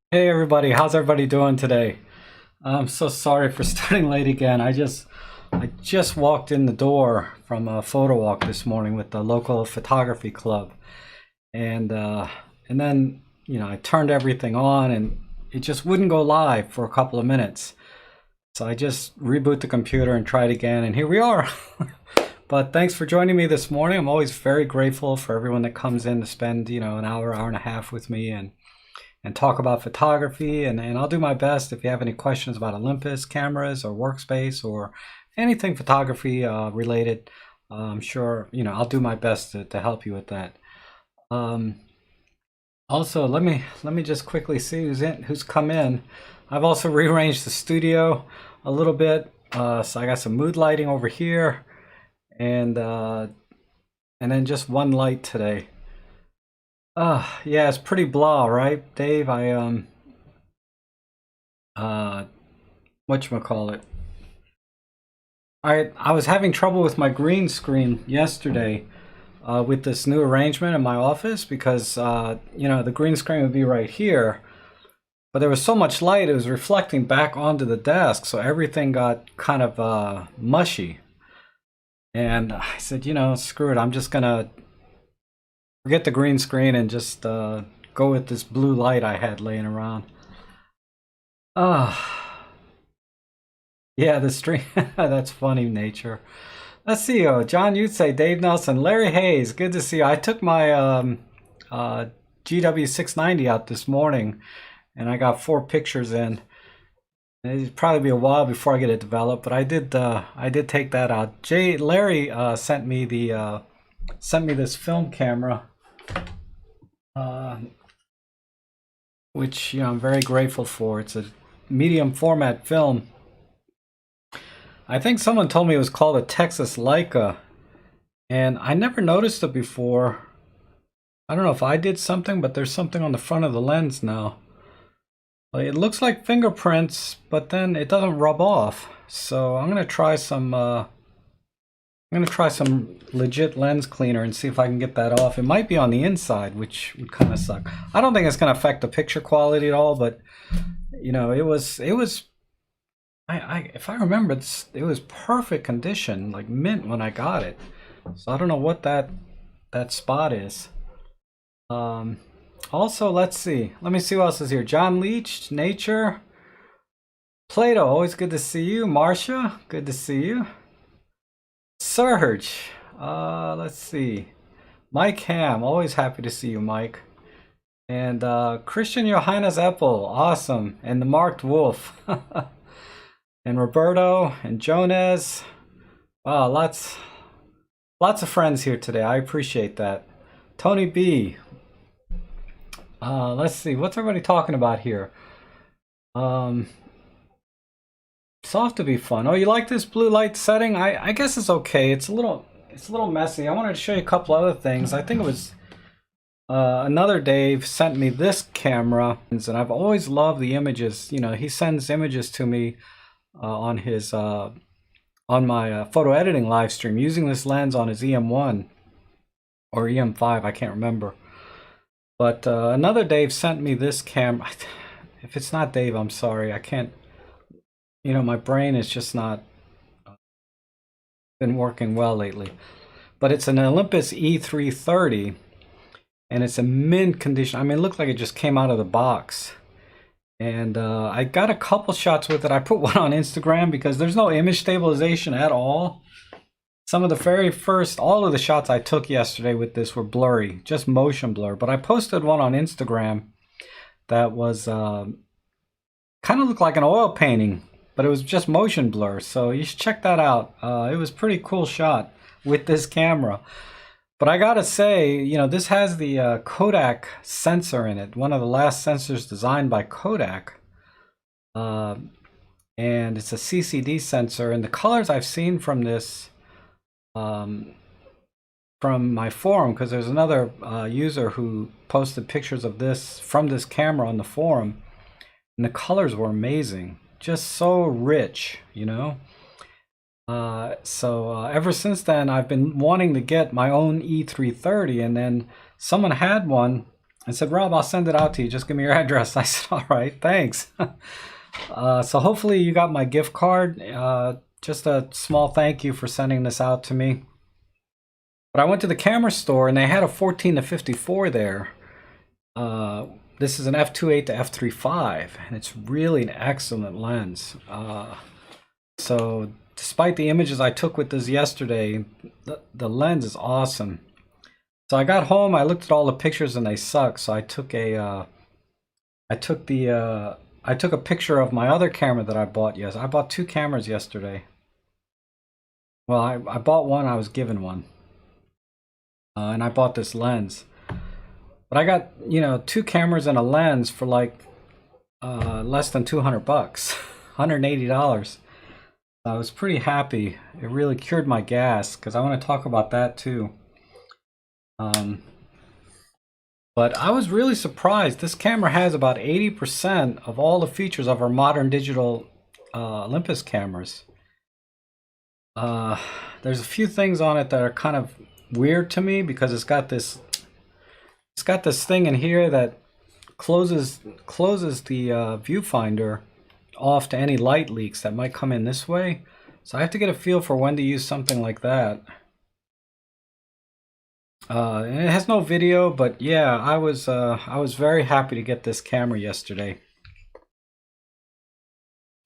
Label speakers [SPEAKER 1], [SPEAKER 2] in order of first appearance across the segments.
[SPEAKER 1] Hey everybody, how's everybody doing today? I'm so sorry for starting late again. I just walked in the door from a photo walk this morning with the local photography club, and and then I turned everything on and it just wouldn't go live for a couple of minutes. So I just reboot the computer and tried again, and here we are. But thanks for joining me this morning. I'm always very grateful for everyone that comes in to spend an hour and a half with me and talk about photography. And I'll do my best if you have any questions about Olympus cameras or workspace or anything photography related. I'm sure, I'll do my best to help you with that. Um, Also, let me just quickly see who's come in. I've also rearranged the studio a little bit. So I got some mood lighting over here and and then just one light today. Yeah, it's pretty blah, right, Dave? Uh whatchamacallit. I was having trouble with my green screen yesterday with this new arrangement in my office because the green screen would be right here, but there was so much light it was reflecting back onto the desk, so everything got kind of mushy. And I said, screw it, I'm just gonna forget the green screen and just go with this blue light I had laying around. Ah, yeah, the stream. That's funny, nature. Let's see. John, you'd say Dave Nelson, Larry Hayes. Good to see you. I took my uh, GW690 out this morning, and I got 4 pictures in. It'd probably be a while before I get it developed, but I did take that out. Larry sent me this film camera, uh, which I'm very grateful for. It's a medium format film. I think someone told me it was called a Texas Leica, and I never noticed it before. I don't know if I did something, but there's something on the front of the lens now. Like, it looks like fingerprints, but then it doesn't rub off. So I'm gonna try some legit lens cleaner and see if I can get that off. It might be on the inside, which would kind of suck. I don't think it's gonna affect the picture quality at all, but it was if I remember, it was perfect condition, like mint when I got it. So I don't know what that spot is. Um, Also, let's see. Let me see what else is here. John Leach, Nature, Plato. Always good to see you. Marcia, good to see you. Serge. Let's see. Mike Ham. Always happy to see you, Mike. And Christian Johannes Eppel. Awesome. And the Marked Wolf. And Roberto and Jonas. Wow, lots of friends here today. I appreciate that. Tony B. Let's see. What's everybody talking about here? Um, Soft to be fun. Oh, you like this blue light setting? I guess it's okay. It's a little messy. I wanted to show you a couple other things. I think it was another Dave sent me this camera, and I've always loved the images. He sends images to me on his on my photo editing live stream using this lens on his EM1 or EM5. I can't remember. But another Dave sent me this camera. If it's not Dave, I'm sorry. I can't. My brain is just not been working well lately. But it's an Olympus E330, and it's a mint condition. I mean, it looked like it just came out of the box. And I got a couple shots with it. I put one on Instagram because there's no image stabilization at all. Some of the very first, all of the shots I took yesterday with this were blurry, just motion blur. But I posted one on Instagram that was kind of looked like an oil painting, but it was just motion blur. So you should check that out. It was a pretty cool shot with this camera. But I gotta say, this has the Kodak sensor in it, one of the last sensors designed by Kodak. Uh, and it's a CCD sensor. And the colors I've seen from this, um, from my forum, because there's another user who posted pictures of this from this camera on the forum, and the colors were amazing, just so rich. So ever since then, I've been wanting to get my own E330, and then someone had one I said, Rob, I'll send it out to you. Just give me your address. I said, all right, thanks. So hopefully you got my gift card. Just a small thank you for sending this out to me. But I went to the camera store and they had a 14 to 54 there. This is an f2.8 to f3.5, and it's really an excellent lens. So despite the images I took with this yesterday, the lens is awesome. So I got home, I looked at all the pictures and they suck. So I took a picture of my other camera that I bought yesterday. I bought 2 cameras yesterday. Well, I bought one, I was given one. And I bought this lens. But I got, 2 cameras and a lens for like less than $200, $180. I was pretty happy. It really cured my gas, because I want to talk about that too. But I was really surprised. This camera has about 80% of all the features of our modern digital Olympus cameras. There's a few things on it that are kind of weird to me, because it's got this thing in here that closes the viewfinder off to any light leaks that might come in this way. So I have to get a feel for when to use something like that. And it has no video, but yeah, I was very happy to get this camera yesterday.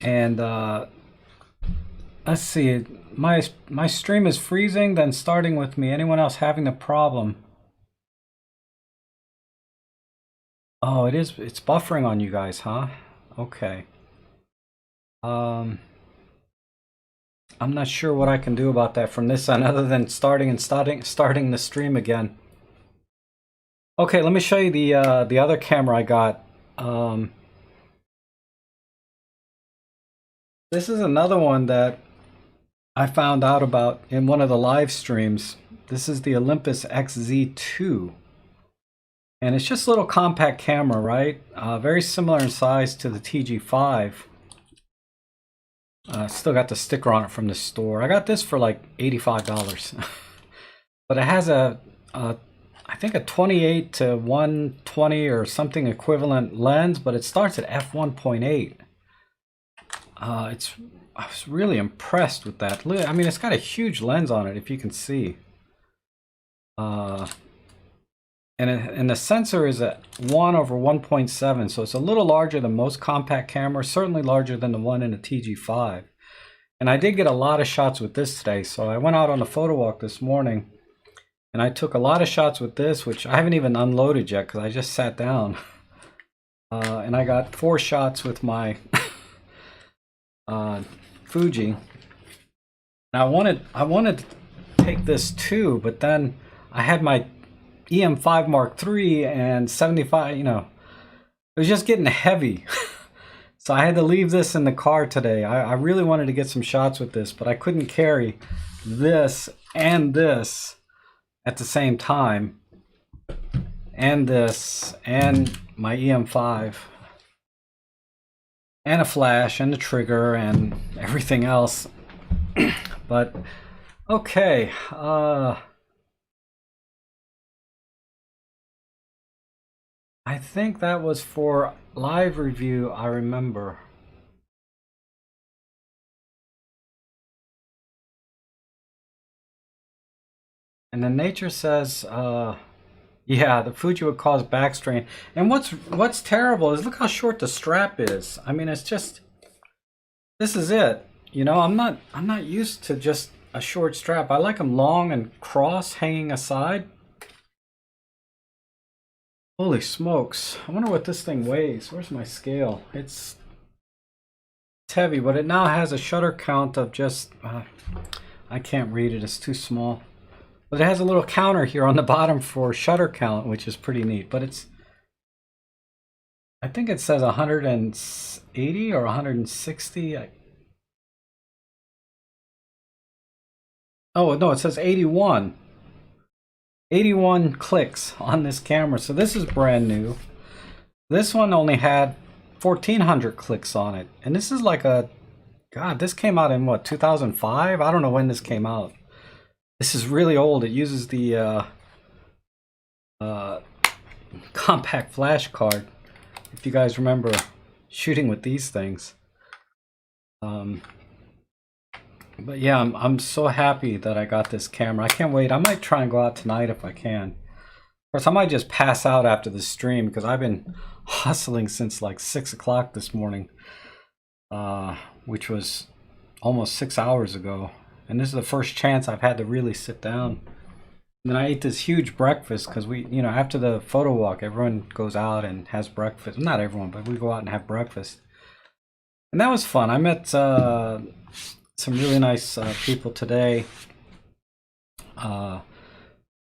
[SPEAKER 1] And let's see, my stream is freezing, then starting with me. Anyone else having a problem? Oh, it's buffering on you guys, huh? Okay. I'm not sure what I can do about that from this end, other than starting the stream again. Okay, let me show you the other camera I got. This is another one that I found out about in one of the live streams. This is the Olympus XZ2. And it's just a little compact camera, right? Very similar in size to the TG5. Still got the sticker on it from the store. I got this for like $85. But it has I think a 28 to 120 or something equivalent lens, but it starts at f1.8. I was really impressed with that. I mean, it's got a huge lens on it, if you can see. And the sensor is at 1/1.7, so it's a little larger than most compact cameras, certainly larger than the one in the TG5. And I did get a lot of shots with this today, so I went out on a photo walk this morning, and I took a lot of shots with this, which I haven't even unloaded yet because I just sat down. And I got 4 shots with my Fuji. Now I wanted to take this too, but then I had my EM5 Mark III and 75, it was just getting heavy. So I had to leave this in the car today. I really wanted to get some shots with this, but I couldn't carry this and this at the same time. And this and my EM5. And a flash and a trigger and everything else. But okay, I think that was for live review, I remember. And then Nature says, yeah, the Fuji would cause back strain. And what's terrible is look how short the strap is. I mean, it's just, this is it. I'm not used to just a short strap. I like them long and cross, hanging aside. Holy smokes. I wonder what this thing weighs. Where's my scale? It's heavy, but it now has a shutter count of just, I can't read it, it's too small. But it has a little counter here on the bottom for shutter count, which is pretty neat. But I think it says 180 or 160. Oh, no, it says 81. 81 clicks on this camera. So this is brand new. This one only had 1,400 clicks on it. And this is like God, this came out in what, 2005? I don't know when this came out. This is really old. It uses the compact flash card. If you guys remember shooting with these things. But yeah, I'm so happy that I got this camera. I can't wait. I might try and go out tonight if I can. Of course, I might just pass out after the stream because I've been hustling since like 6 o'clock this morning, which was almost 6 hours ago. And this is the first chance I've had to really sit down. And then I ate this huge breakfast because we, you know, after the photo walk, everyone goes out and has breakfast. Not everyone, but we go out and have breakfast. And that was fun. I met some really nice people today. And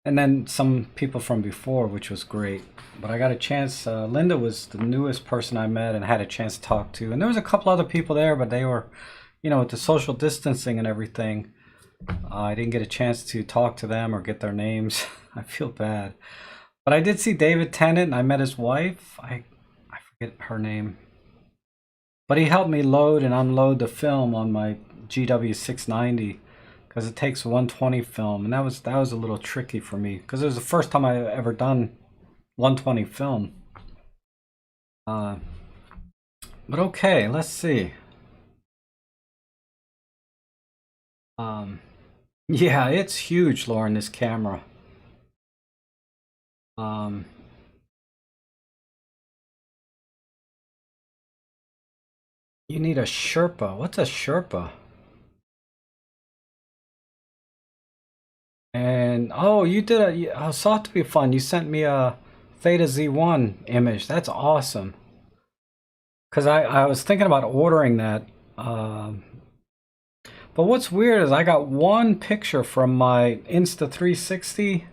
[SPEAKER 1] then some people from before, which was great. But I got a chance, Linda was the newest person I met and had a chance to talk to. And there was a couple other people there, but they were, you know, with the social distancing and everything, I didn't get a chance to talk to them or get their names. I feel bad. But I did see David Tennant, and I met his wife. I forget her name. But he helped me load and unload the film on my GW690 because it takes 120 film, and that was a little tricky for me because it was the first time I ever done 120 film. But okay, let's see. Yeah, it's huge, Lauren, this camera. You need a Sherpa. What's a Sherpa? And oh, you did a sought to be fun. You sent me a Theta Z1 image. That's awesome. Because I was thinking about ordering that. But what's weird is I got one picture from my Insta360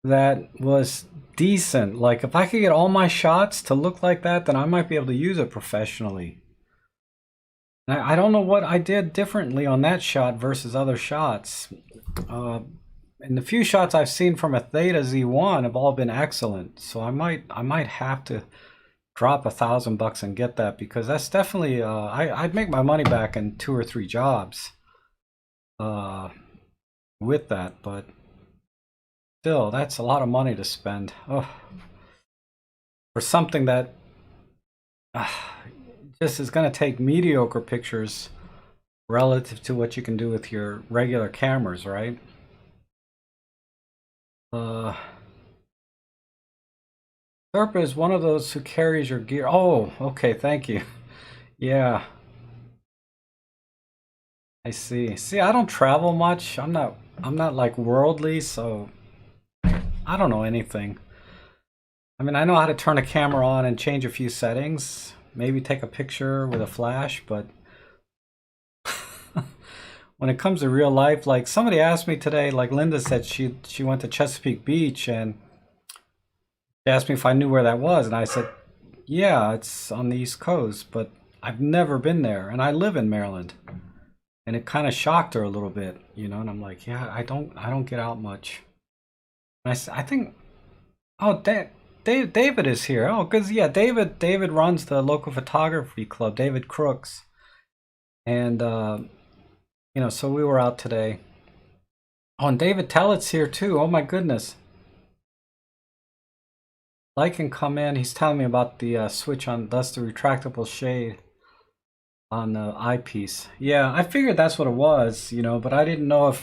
[SPEAKER 1] that was decent. Like if I could get all my shots to look like that, then I might be able to use it professionally. And I don't know what I did differently on that shot versus other shots. And the few shots I've seen from a Theta Z1 have all been excellent. So I might have to drop $1,000 and get that because that's definitely I'd make my money back in 2 or 3 jobs with that, but still that's a lot of money to spend for something that just is going to take mediocre pictures relative to what you can do with your regular cameras, right? Sherpa is one of those who carries your gear. Oh, okay, thank you. Yeah. I see. See, I don't travel much. I'm not like worldly, so I don't know anything. I mean, I know how to turn a camera on and change a few settings, maybe take a picture with a flash, but when it comes to real life, like somebody asked me today, like Linda said she went to Chesapeake Beach and she asked me if I knew where that was, and I said, yeah, it's on the East Coast, but I've never been there, and I live in Maryland. And it kind of shocked her a little bit, you know, and I'm like, yeah, I don't get out much. And I think, oh, David is here. Oh, because yeah, David runs the local photography club, David Crooks. And you know, so we were out today. Oh, and David Tellett's here too. Oh my goodness. Like can come in. He's telling me about the switch on, that's the retractable shade on the eyepiece. Yeah, I figured that's what it was, you know, but I didn't know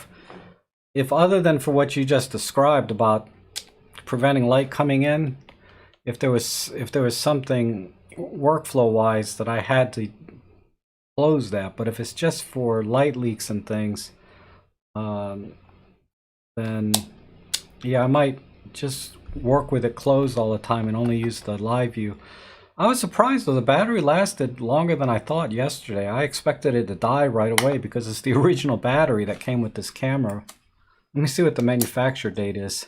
[SPEAKER 1] if other than for what you just described about preventing light coming in, if there was something workflow wise that I had to close that. But if it's just for light leaks and things, then yeah, I might just work with it closed all the time and only use the live view. I was surprised though, the battery lasted longer than I thought yesterday. I expected it to die right away because it's the original battery that came with this camera. Let me see what the manufacture date is.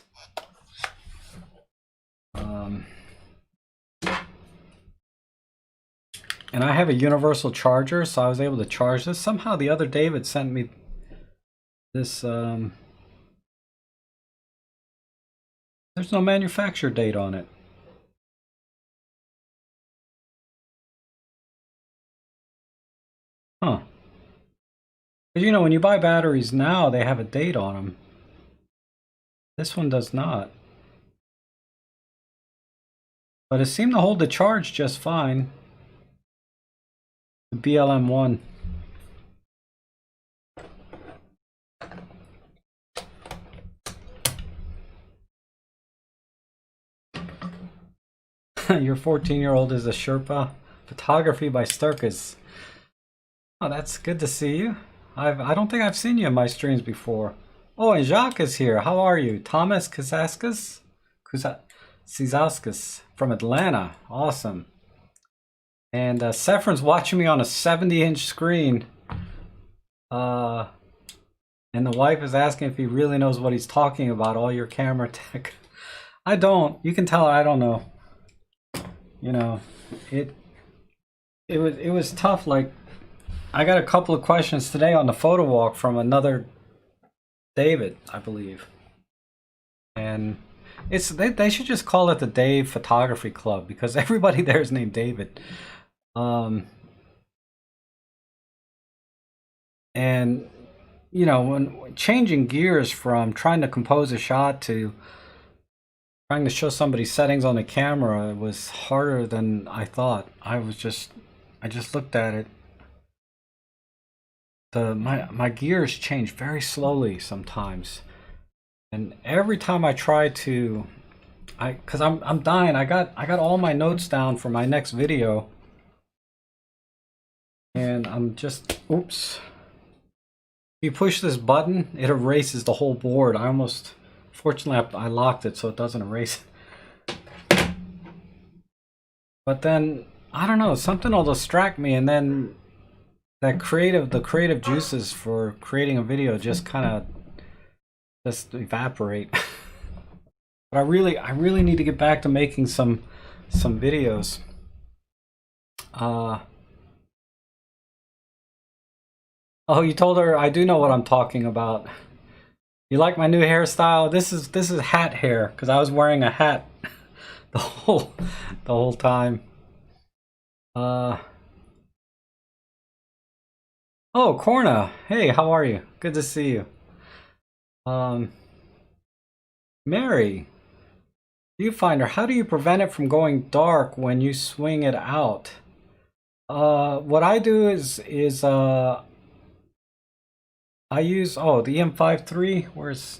[SPEAKER 1] And I have a universal charger, so I was able to charge this. Somehow the other David sent me this, there's no manufacture date on it. Huh. But you know, when you buy batteries now, they have a date on them. This one does not. But it seemed to hold the charge just fine. The BLM1. Your 14-year-old is a Sherpa. Photography by Sturkis. Oh, that's good to see you. I don't think I've seen you in my streams before. Oh, and Jacques is here. How are you? Thomas Kazauskas from Atlanta. Awesome. And Sefron's watching me on a 70-inch screen. And the wife is asking if he really knows what he's talking about, all your camera tech. I don't. You can tell I don't know. You know, it was tough. Like, I got a couple of questions today on the photo walk from another David, I believe. And they should just call it the Dave Photography Club, because everybody there is named David. And you know, when changing gears from trying to compose a shot to trying to show somebody settings on the camera was harder than I thought. I just looked at it. My gears change very slowly sometimes, and every time I try to, cause I'm dying. I got all my notes down for my next video, and I'm just, oops. If you push this button, it erases the whole board. Fortunately, I locked it so it doesn't erase it. But then, I don't know, something will distract me, and then the creative juices for creating a video just kind of just evaporate. But I really need to get back to making some videos. Oh, you told her I do know what I'm talking about. You like my new hairstyle? This is hat hair, because I was wearing a hat the whole time. Oh, Corna. Hey, how are you? Good to see you. Mary, viewfinder, how do you prevent it from going dark when you swing it out? What I do is I use, oh, the EM53. Where's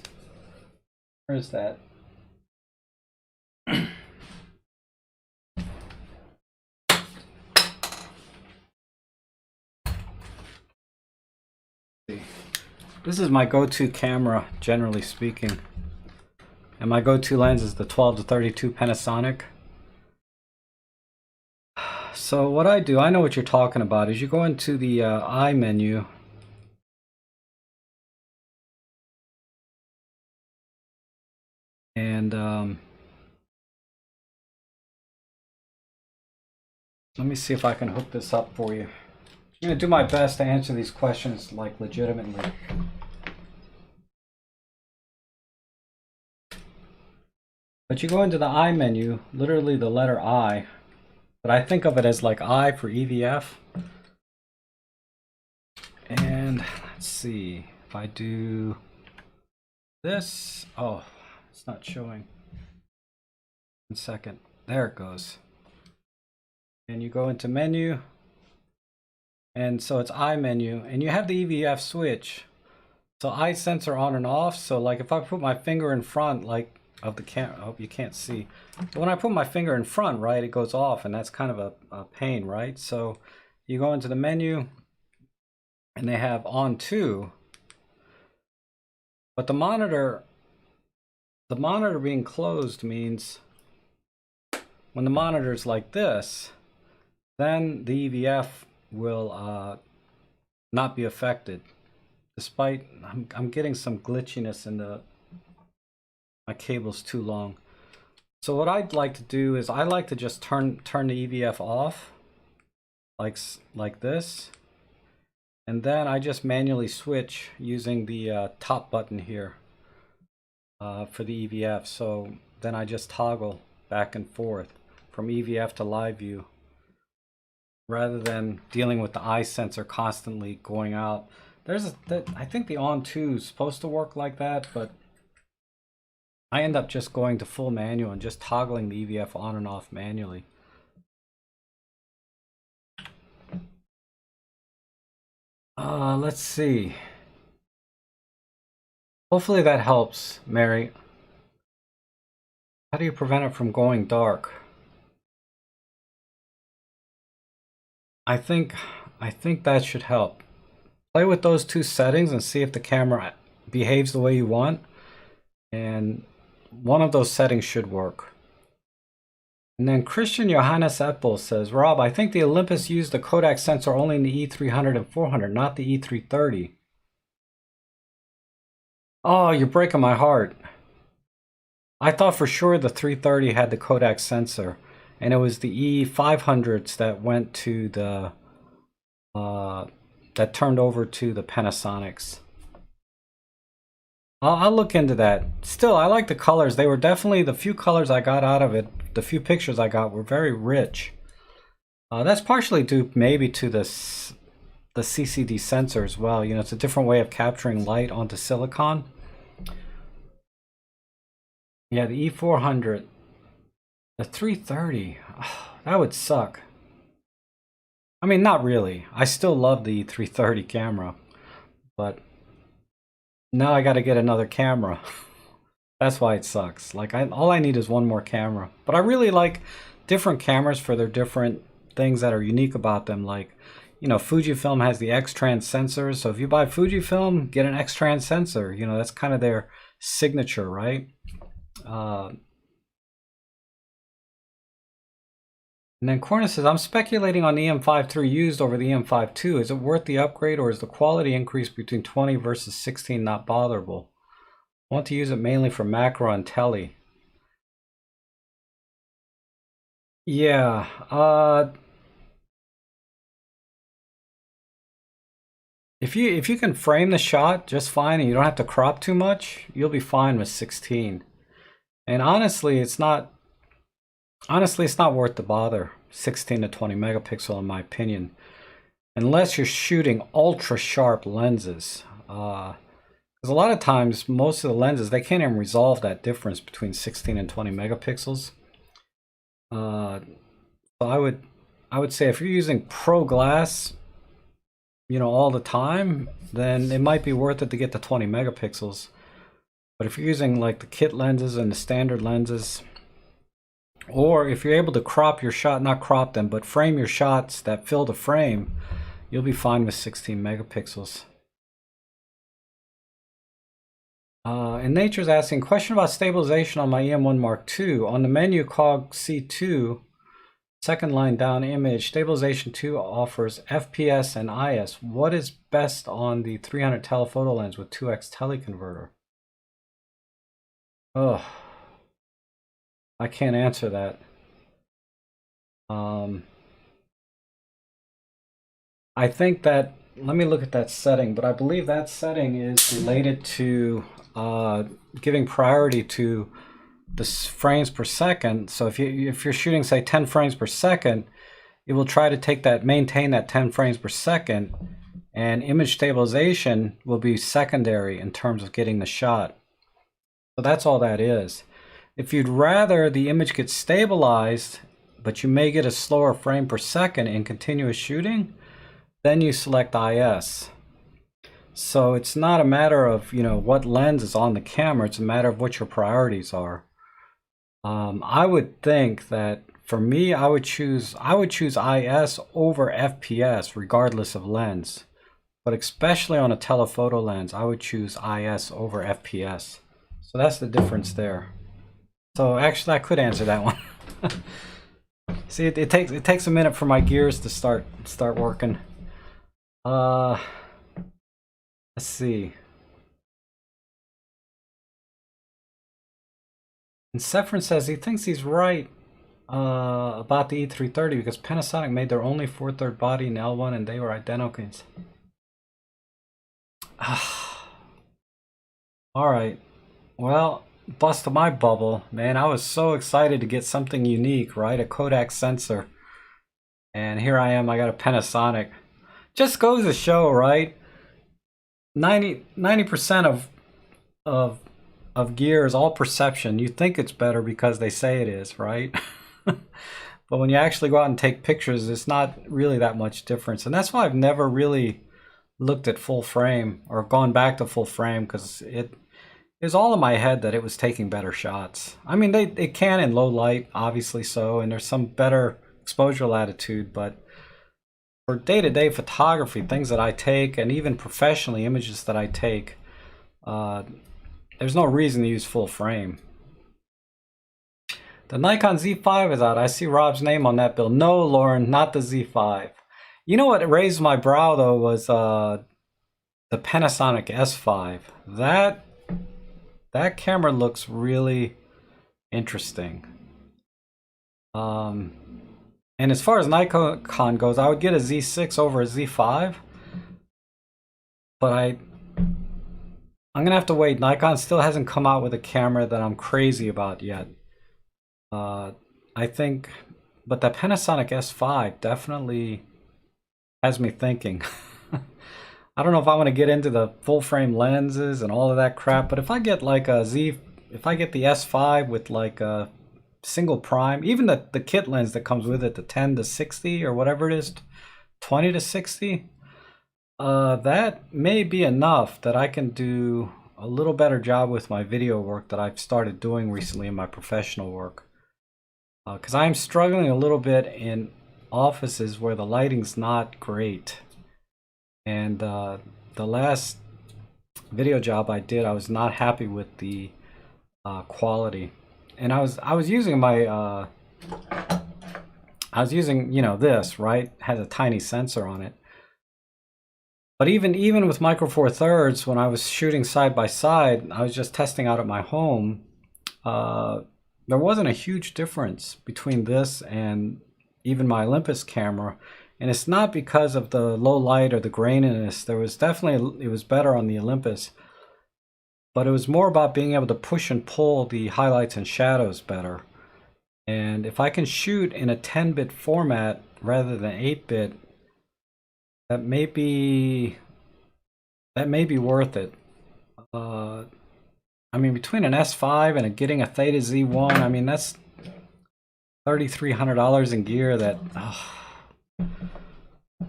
[SPEAKER 1] that? This is my go-to camera, generally speaking. And my go-to lens is the 12-32 Panasonic. So what I do, I know what you're talking about, is you go into the I menu. And let me see if I can hook this up for you. I'm going to do my best to answer these questions, like, legitimately. But you go into the I menu, literally the letter I, but I think of it as like I for EVF. And let's see, if I do this, oh, it's not showing. 1 second, there it goes. And you go into menu, and so it's I menu, and you have the EVF switch. So I sensor on and off, so like if I put my finger in front, like, of the camera, I hope you can't see. But when I put my finger in front, right, it goes off, and that's kind of a pain, right? So you go into the menu, and they have on to, but the monitor being closed means when the monitor is like this, then the EVF will not be affected. Despite I'm getting some glitchiness in my cable's too long. So what I'd like to do is I like to just turn the EVF off, like this, and then I just manually switch using the top button here for the EVF. So then I just toggle back and forth from EVF to live view, rather than dealing with the eye sensor constantly going out. I think the on2 is supposed to work like that, but I end up just going to full manual and just toggling the EVF on and off manually. Let's see. Hopefully that helps, Mary. How do you prevent it from going dark? I think that should help. Play with those two settings and see if the camera behaves the way you want. And one of those settings should work. And then Christian Johannes Eppel says, Rob, I think the Olympus used the Kodak sensor only in the E300 and 400, not the E330. Oh, you're breaking my heart. I thought for sure the 330 had the Kodak sensor, and it was the E500s that went to the that turned over to the Panasonics. I'll look into that. Still, I like the colors. They were definitely, the few colors I got out of it, the few pictures I got were very rich. That's partially due maybe to the CCD sensor as well. You know, it's a different way of capturing light onto silicon. Yeah, the E400, the 330, that would suck. I mean, not really. I still love the 330 camera, but now I got to get another camera. That's why it sucks. Like, all I need is one more camera. But I really like different cameras for their different things that are unique about them. Like, you know, Fujifilm has the X-Trans sensors. So if you buy Fujifilm, get an X-Trans sensor. You know, that's kind of their signature, right? And then Cornus says, I'm speculating on the EM5.3 used over the EM5.2. Is it worth the upgrade, or is the quality increase between 20 versus 16 not botherable? I want to use it mainly for macro and tele. Yeah, if you can frame the shot just fine and you don't have to crop too much, you'll be fine with 16. And honestly, it's not worth the bother. 16 to 20 megapixel in my opinion, unless you're shooting ultra sharp lenses. Because a lot of times, most of the lenses, they can't even resolve that difference between 16 and 20 megapixels. So I would say if you're using pro glass, you know, all the time, then it might be worth it to get the 20 megapixels. But if you're using like the kit lenses and the standard lenses, or if you're able to crop your shot, not crop them, but frame your shots that fill the frame, you'll be fine with 16 megapixels. And Nature's asking, question about stabilization on my EM1 Mark II. On the menu cog C2, second line down image, stabilization 2 offers FPS and IS. What is best on the 300 telephoto lens with 2x teleconverter? Oh, I can't answer that. I think that, let me look at that setting, but I believe that setting is related to giving priority to the frames per second. So if you're shooting, say, 10 frames per second, it will try to maintain that 10 frames per second, and image stabilization will be secondary in terms of getting the shot. So that's all that is. If you'd rather the image get stabilized, but you may get a slower frame per second in continuous shooting, then you select IS. So it's not a matter of, you know, what lens is on the camera, it's a matter of what your priorities are. I would think that for me, I would choose IS over FPS regardless of lens. But especially on a telephoto lens, I would choose IS over FPS. So that's the difference there. So actually, I could answer that one. See, it takes a minute for my gears to start working. Let's see. And Sephron says he thinks he's right about the E330 because Panasonic made their only 4/3 body in L1 and they were identical. All right. Well, busted my bubble, man. I was so excited to get something unique, right? A Kodak sensor. And here I am, I got a Panasonic. Just goes to show, right? 90% of of gear is all perception. You think it's better because they say it is, right? But when you actually go out and take pictures, it's not really that much difference. And that's why I've never really looked at full frame or gone back to full frame, because it was all in my head that it was taking better shots. I mean, it can in low light, obviously so, and there's some better exposure latitude, but for day-to-day photography, things that I take, and even professionally, images that I take, there's no reason to use full frame. The Nikon Z5 is out. I see Rob's name on that bill. No, Lauren, not the Z5. You know what raised my brow, though, was the Panasonic S5. That camera looks really interesting. And as far as Nikon goes, I would get a Z6 over a Z5. But I'm gonna have to wait. Nikon still hasn't come out with a camera that I'm crazy about yet. I think, but the Panasonic S5 definitely has me thinking. I don't know if I want to get into the full frame lenses and all of that crap, but if I get like if I get the S5 with like a single prime, even the kit lens that comes with it, the 10 to 60 or whatever it is, 20 to 60, that may be enough that I can do a little better job with my video work that I've started doing recently in my professional work. Because I'm struggling a little bit in offices where the lighting's not great. And the last video job I did, I was not happy with the quality. And I was using my you know, this, right? It has a tiny sensor on it. But even with Micro Four Thirds, when I was shooting side by side, I was just testing out at my home. There wasn't a huge difference between this and even my Olympus camera. And it's not because of the low light or the graininess. There was definitely, it was better on the Olympus. But it was more about being able to push and pull the highlights and shadows better. And if I can shoot in a 10-bit format rather than 8-bit, that may be worth it. I mean, between an S5 and getting a Theta Z1, I mean, that's $3,300 in gear that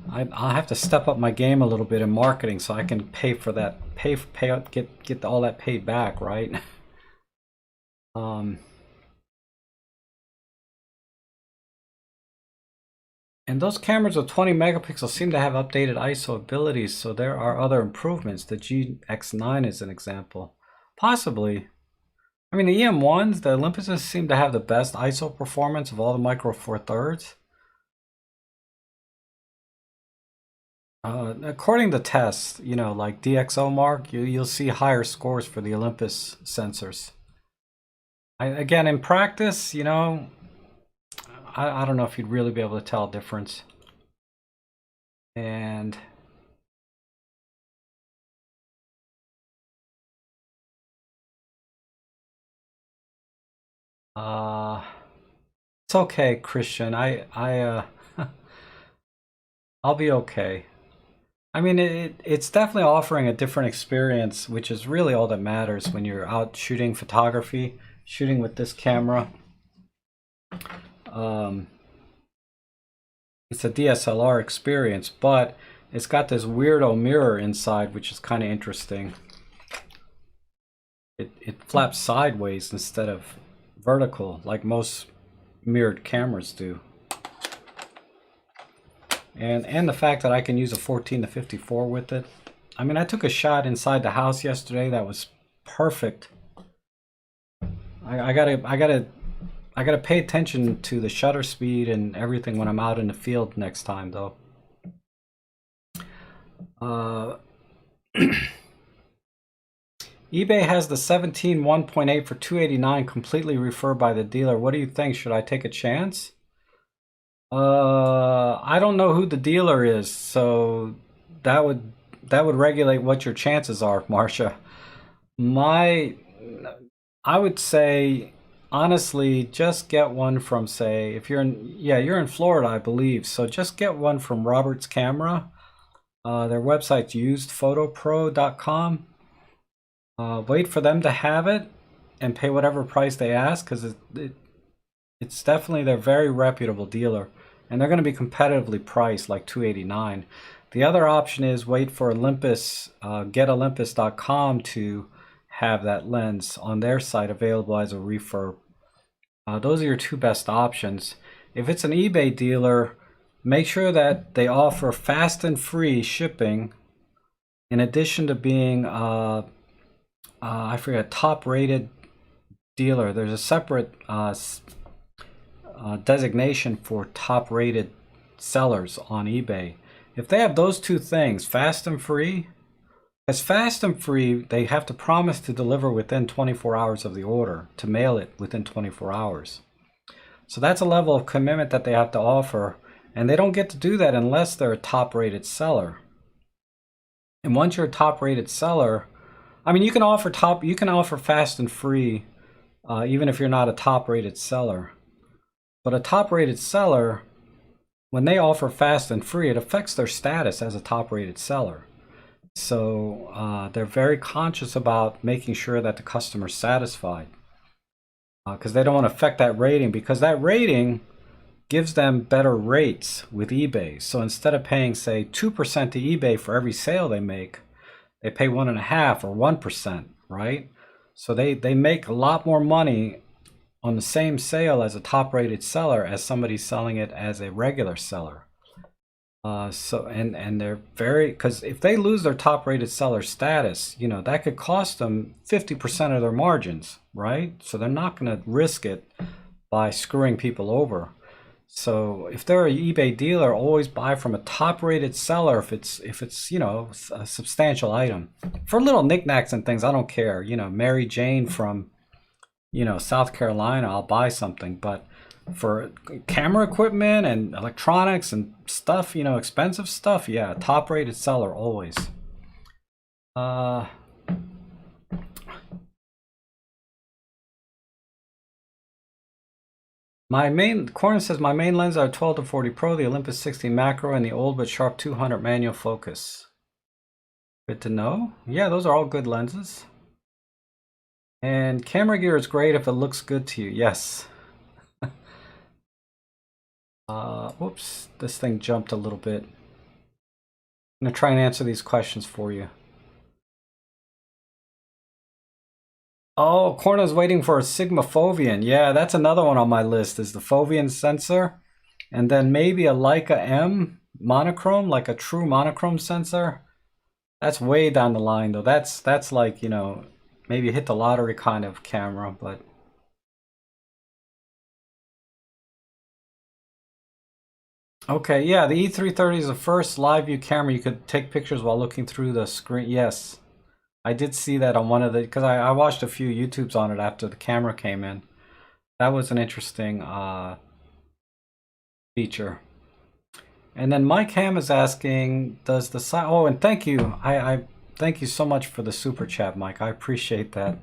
[SPEAKER 1] I'll have to step up my game a little bit in marketing so I can pay for that, get all that paid back, right? And those cameras with 20 megapixels seem to have updated ISO abilities, so there are other improvements. The GX9 is an example. Possibly. I mean, the EM1s, the Olympuses seem to have the best ISO performance of all the Micro Four Thirds. According to tests, you know, like DxO Mark, you'll see higher scores for the Olympus sensors. Again, in practice, you know, I don't know if you'd really be able to tell a difference. And it's okay, Christian. I'll be okay. I mean, it's definitely offering a different experience, which is really all that matters when you're out shooting photography, shooting with this camera. It's a DSLR experience, but it's got this weirdo mirror inside, which is kind of interesting. It flaps sideways instead of vertical, like most mirrored cameras do. And the fact that I can use a 14 to 54 with it. I mean, I took a shot inside the house yesterday that was perfect. I gotta pay attention to the shutter speed and everything when I'm out in the field next time, though. eBay has the 17 1.8 for $289 completely refurbed by the dealer. What do you think? Should I take a chance? I don't know who the dealer is, so that would regulate what your chances are, Marcia. I would say, honestly, just get one from, say, if you're in Florida, I believe, so just get one from Robert's Camera. Their website's usedphotopro.com. Wait for them to have it, and pay whatever price they ask, because it's definitely, they're a very reputable dealer, and they're going to be competitively priced, like $289. The other option is wait for Olympus, getolympus.com to have that lens on their site available as a refurb. Those are your two best options. If it's an eBay dealer, make sure that they offer fast and free shipping, in addition to being I forget, top rated dealer. There's a separate designation for top rated sellers on eBay. If they have those two things, fast and free, as fast and free, they have to promise to deliver within 24 hours of the order, to mail it within 24 hours. So that's a level of commitment that they have to offer, and they don't get to do that unless they're a top rated seller. And once you're a top rated seller, I mean, you can offer fast and free even if you're not a top rated seller. But a top rated seller, when they offer fast and free, it affects their status as a top rated seller. So they're very conscious about making sure that the customer's satisfied, because they don't want to affect that rating, because that rating gives them better rates with eBay. So instead of paying, say, 2% to eBay for every sale they make, they pay 1.5% or 1%, right? So they make a lot more money on the same sale as a top rated seller as somebody selling it as a regular seller. And they're very, because if they lose their top rated seller status, you know, that could cost them 50% of their margins, right? So they're not going to risk it by screwing people over. So if they're an eBay dealer, always buy from a top rated seller if it's you know, a substantial item. For little knickknacks and things, I don't care. You know, Mary Jane from, you know, South Carolina, I'll buy something. But for camera equipment and electronics and stuff, you know, expensive stuff, yeah, top rated seller always. Corner says my main lenses are 12 to 40 Pro, the Olympus 60 macro, and the old but sharp 200 manual focus. Good to know. Yeah, those are all good lenses. And camera gear is great if it looks good to you. Yes. Whoops, this thing jumped a little bit. I'm gonna try and answer these questions for you. Oh, Corna's waiting for a Sigma Foveon. Yeah, that's another one on my list, is the Foveon sensor. And then maybe a Leica M monochrome, like a true monochrome sensor. That's way down the line though. That's like, you know, maybe hit the lottery kind of camera, but okay, yeah, the E330 is the first live view camera you could take pictures while looking through the screen. Yes. I did see that on one of the, because I watched a few YouTubes on it after the camera came in. That was an interesting feature. And then Mike Ham is asking, does the oh, and thank you, I thank you so much for the super chat, Mike. I appreciate that.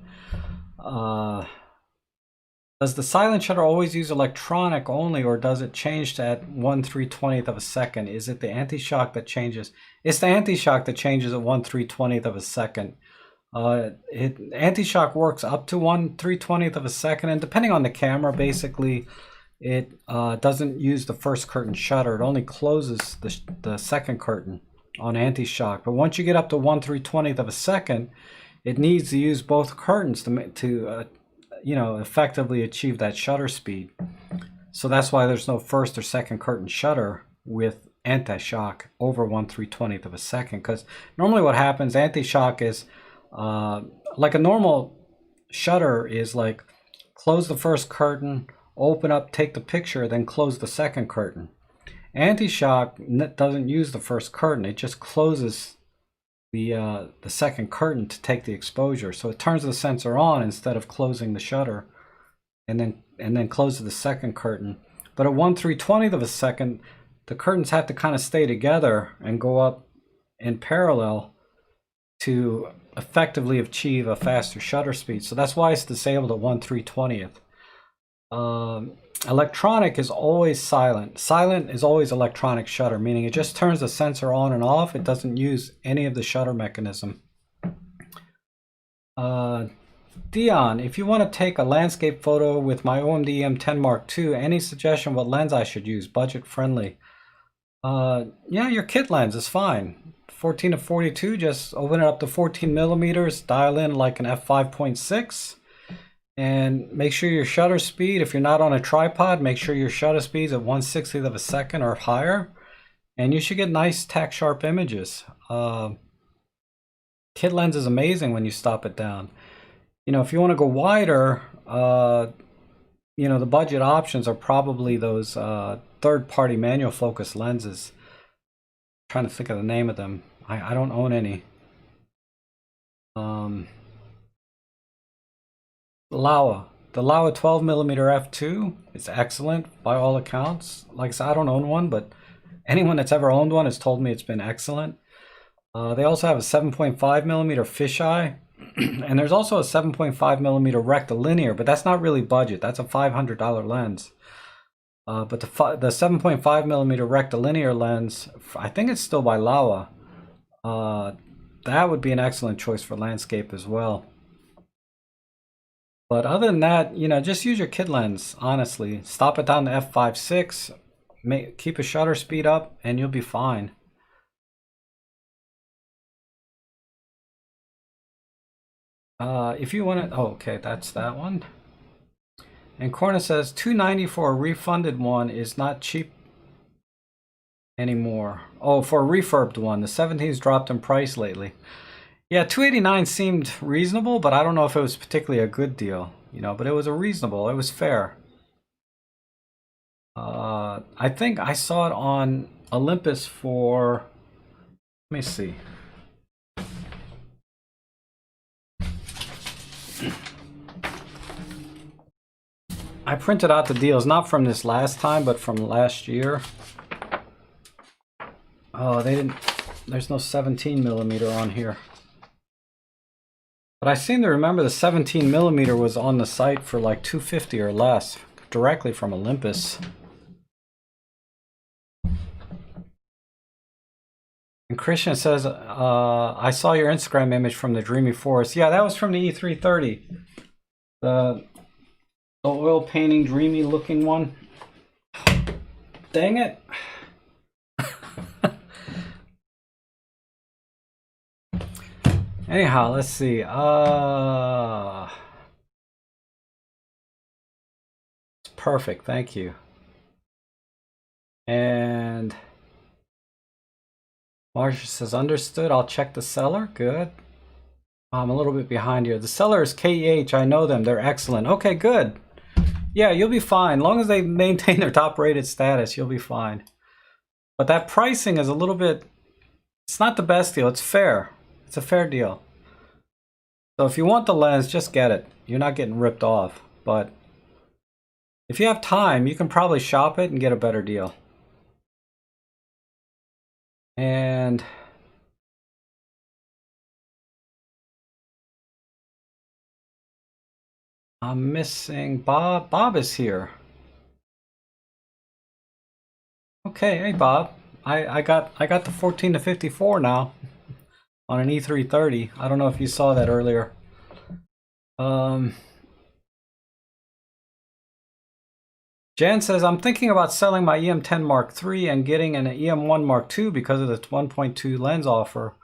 [SPEAKER 1] Does the silent shutter always use electronic only, or does it change to at 1/320th of a second? Is it the anti-shock that changes? It's the anti-shock that changes at 1/320th of a second. Anti-shock works up to 1/320th of a second, and depending on the camera, basically, it doesn't use the first curtain shutter. It only closes the second curtain on anti-shock. But once you get up to 1/320th of a second, it needs to use both curtains to you know, effectively achieve that shutter speed. So that's why there's no first or second curtain shutter with anti-shock over 1/320th of a second. Because normally what happens, anti-shock is like a normal shutter is like close the first curtain, open up, take the picture, then close the second curtain. Anti-shock doesn't use the first curtain. It just closes the second curtain to take the exposure. So it turns the sensor on instead of closing the shutter, and then closes the second curtain. But at 1/320th of a second, the curtains have to kind of stay together and go up in parallel to effectively achieve a faster shutter speed. So that's why it's disabled at 1/320th. Electronic is always silent. Silent is always electronic shutter, meaning it just turns the sensor on and off. It doesn't use any of the shutter mechanism. Dion, if you want to take a landscape photo with my OMD EM10 Mark II, any suggestion what lens I should use? Budget friendly. Yeah, your kit lens is fine. 14 to 42, just open it up to 14 millimeters, dial in like an f5.6, and make sure your shutter speed, if you're not on a tripod, make sure your shutter speed is at 1/60th of a second or higher, and you should get nice tack sharp images. Kit lens is amazing when you stop it down. You know, if you want to go wider, you know, the budget options are probably those third-party manual focus lenses. I'm trying to think of the name of them. I don't own any. Laowa. The Laowa 12mm f2 is excellent by all accounts. Like I said, I don't own one, but anyone that's ever owned one has told me it's been excellent. They also have a 7.5mm fisheye, and there's also a 7.5mm rectilinear, but that's not really budget. That's a $500 lens. But the 7.5mm rectilinear lens, I think it's still by Laowa. That would be an excellent choice for landscape as well. But other than that, you know, just use your kit lens, honestly. Stop it down to f5.6, keep a shutter speed up, and you'll be fine. If you want to, oh, okay, that's that one. And Corna says $290 for a refunded one is not cheap anymore. Oh, for a refurbed one, the 17's dropped in price lately. Yeah, $289 seemed reasonable, but I don't know if it was particularly a good deal, you know, but it was a reasonable, it was fair. I think I saw it on Olympus for, let me see. I printed out the deals, not from this last time, but from last year. Oh, they didn't, there's no 17mm on here. But I seem to remember the 17mm was on the site for like $250 or less, directly from Olympus. And Christian says, I saw your Instagram image from the Dreamy Forest. Yeah, that was from the E330. The oil painting, dreamy looking one. Dang it. Anyhow, let's see. It's perfect, thank you. And Marsha says, understood, I'll check the seller. Good. I'm a little bit behind here. The seller is KEH. I know them. They're excellent. Okay, good. Yeah, you'll be fine. As long as they maintain their top rated status, you'll be fine. But that pricing is a little bit, it's not the best deal. It's fair. It's a fair deal. So if you want the lens, just get it. You're not getting ripped off. But if you have time, you can probably shop it and get a better deal. And I'm missing Bob. Bob is here. Okay, hey Bob. I got the 14 to 54 now on an E330. I don't know if you saw that earlier. Jan says, I'm thinking about selling my EM10 Mark III and getting an EM1 Mark II because of the 1.2 lens offer.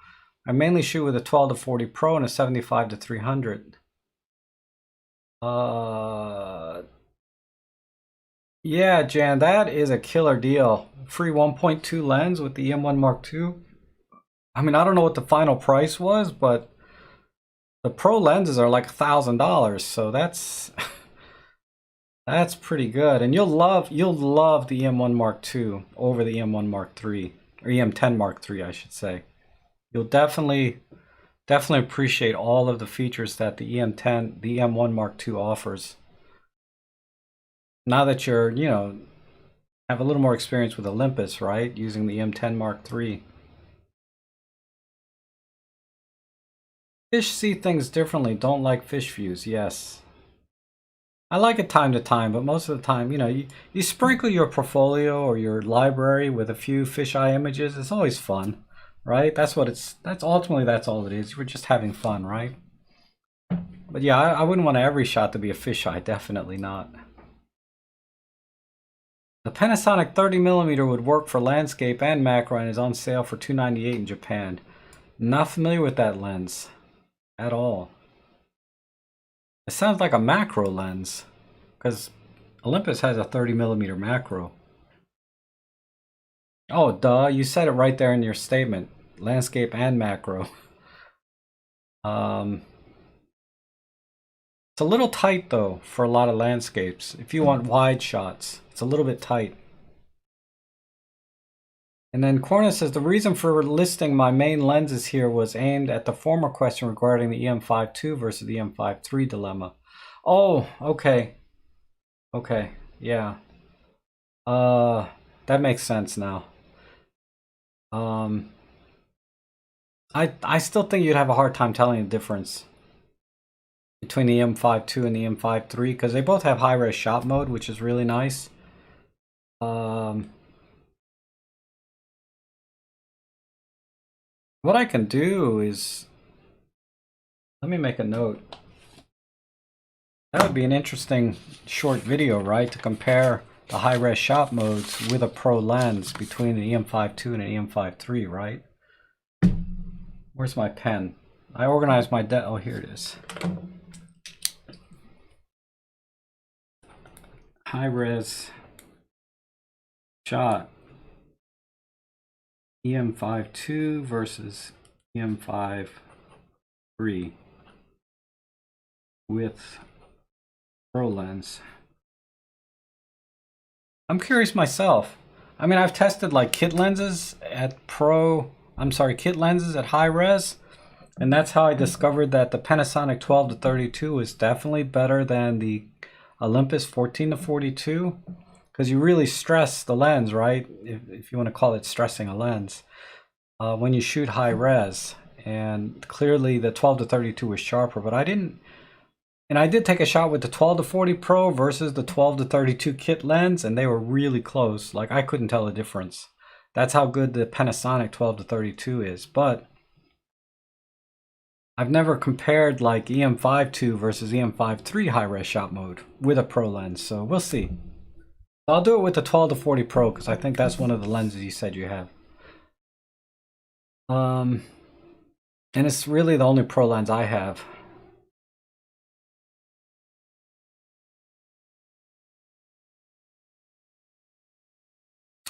[SPEAKER 1] I mainly shoot with a 12 to 40 Pro and a 75 to 300. Yeah, Jan, that is a killer deal. Free 1.2 lens with the EM1 Mark II. I mean, I don't know what the final price was, but the Pro lenses are like $1,000, so that's that's pretty good. And you'll love the EM1 Mark II over the EM1 Mark III, or EM10 Mark III, I should say. You'll definitely appreciate all of the features that the EM1 Mark II offers. Now that you're, you know, have a little more experience with Olympus, right? Using the EM10 Mark III. Fish see things differently. Don't like fish views. Yes. I like it time to time, but most of the time, you know, you sprinkle your portfolio or your library with a few fisheye images. It's always fun, right? That's ultimately all it is. We're just having fun, right? But yeah, I wouldn't want every shot to be a fisheye, definitely not. The Panasonic 30mm would work for landscape and macro and is on sale for $298 in Japan. Not familiar with that lens at all. It sounds like a macro lens, because Olympus has a 30mm macro. Oh, duh, you said it right there in your statement. Landscape and macro. It's a little tight though for a lot of landscapes. If you want wide shots, it's a little bit tight. And then Corna says, the reason for listing my main lenses here was aimed at the former question regarding the EM5 II versus the EM5 III dilemma. Oh, okay. Okay, yeah. That makes sense now. I still think you'd have a hard time telling the difference between the EM5 II and the EM5 III, because they both have high-res shot mode, which is really nice. What I can do is, let me make a note. That would be an interesting short video, right? To compare the high-res shot modes with a pro lens between an EM5 II and an EM5 III, right? Where's my pen? I organized my oh, here it is. High-res shot. EM5 II versus EM5 III with pro lens. I'm curious myself. I mean, I've tested like kit lenses at kit lenses at high res, and that's how I discovered that the Panasonic 12-32 is definitely better than the Olympus 14-42, because you really stress the lens, right? If you want to call it stressing a lens, when you shoot high res. And clearly the 12-32 is sharper, but I didn't. And I did take a shot with the 12-40 Pro versus the 12-32 kit lens, and they were really close. Like, I couldn't tell the difference. That's how good the Panasonic 12-32 is. But I've never compared like EM5 II versus EM5 III high-res shot mode with a pro lens, so we'll see. I'll do it with the 12-40 Pro because I think that's one of the lenses you said you have. And it's really the only pro lens I have.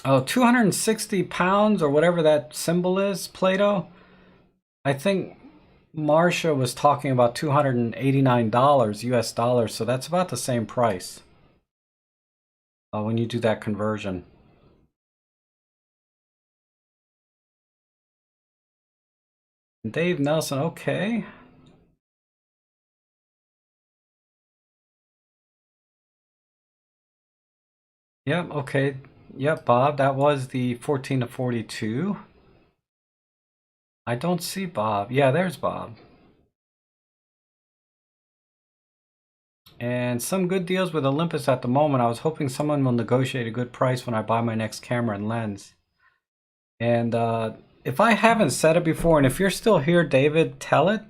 [SPEAKER 1] Oh, 260 pounds or whatever that symbol is, Plato. I think Marsha was talking about $289 US dollars, so that's about the same price when you do that conversion. Dave Nelson, okay. Yep, okay. Yep, Bob, that was the 14-42. I don't see Bob. Yeah, there's Bob. And some good deals with Olympus at the moment. I was hoping someone will negotiate a good price when I buy my next camera and lens. And if I haven't said it before, and if you're still here, David, tell it.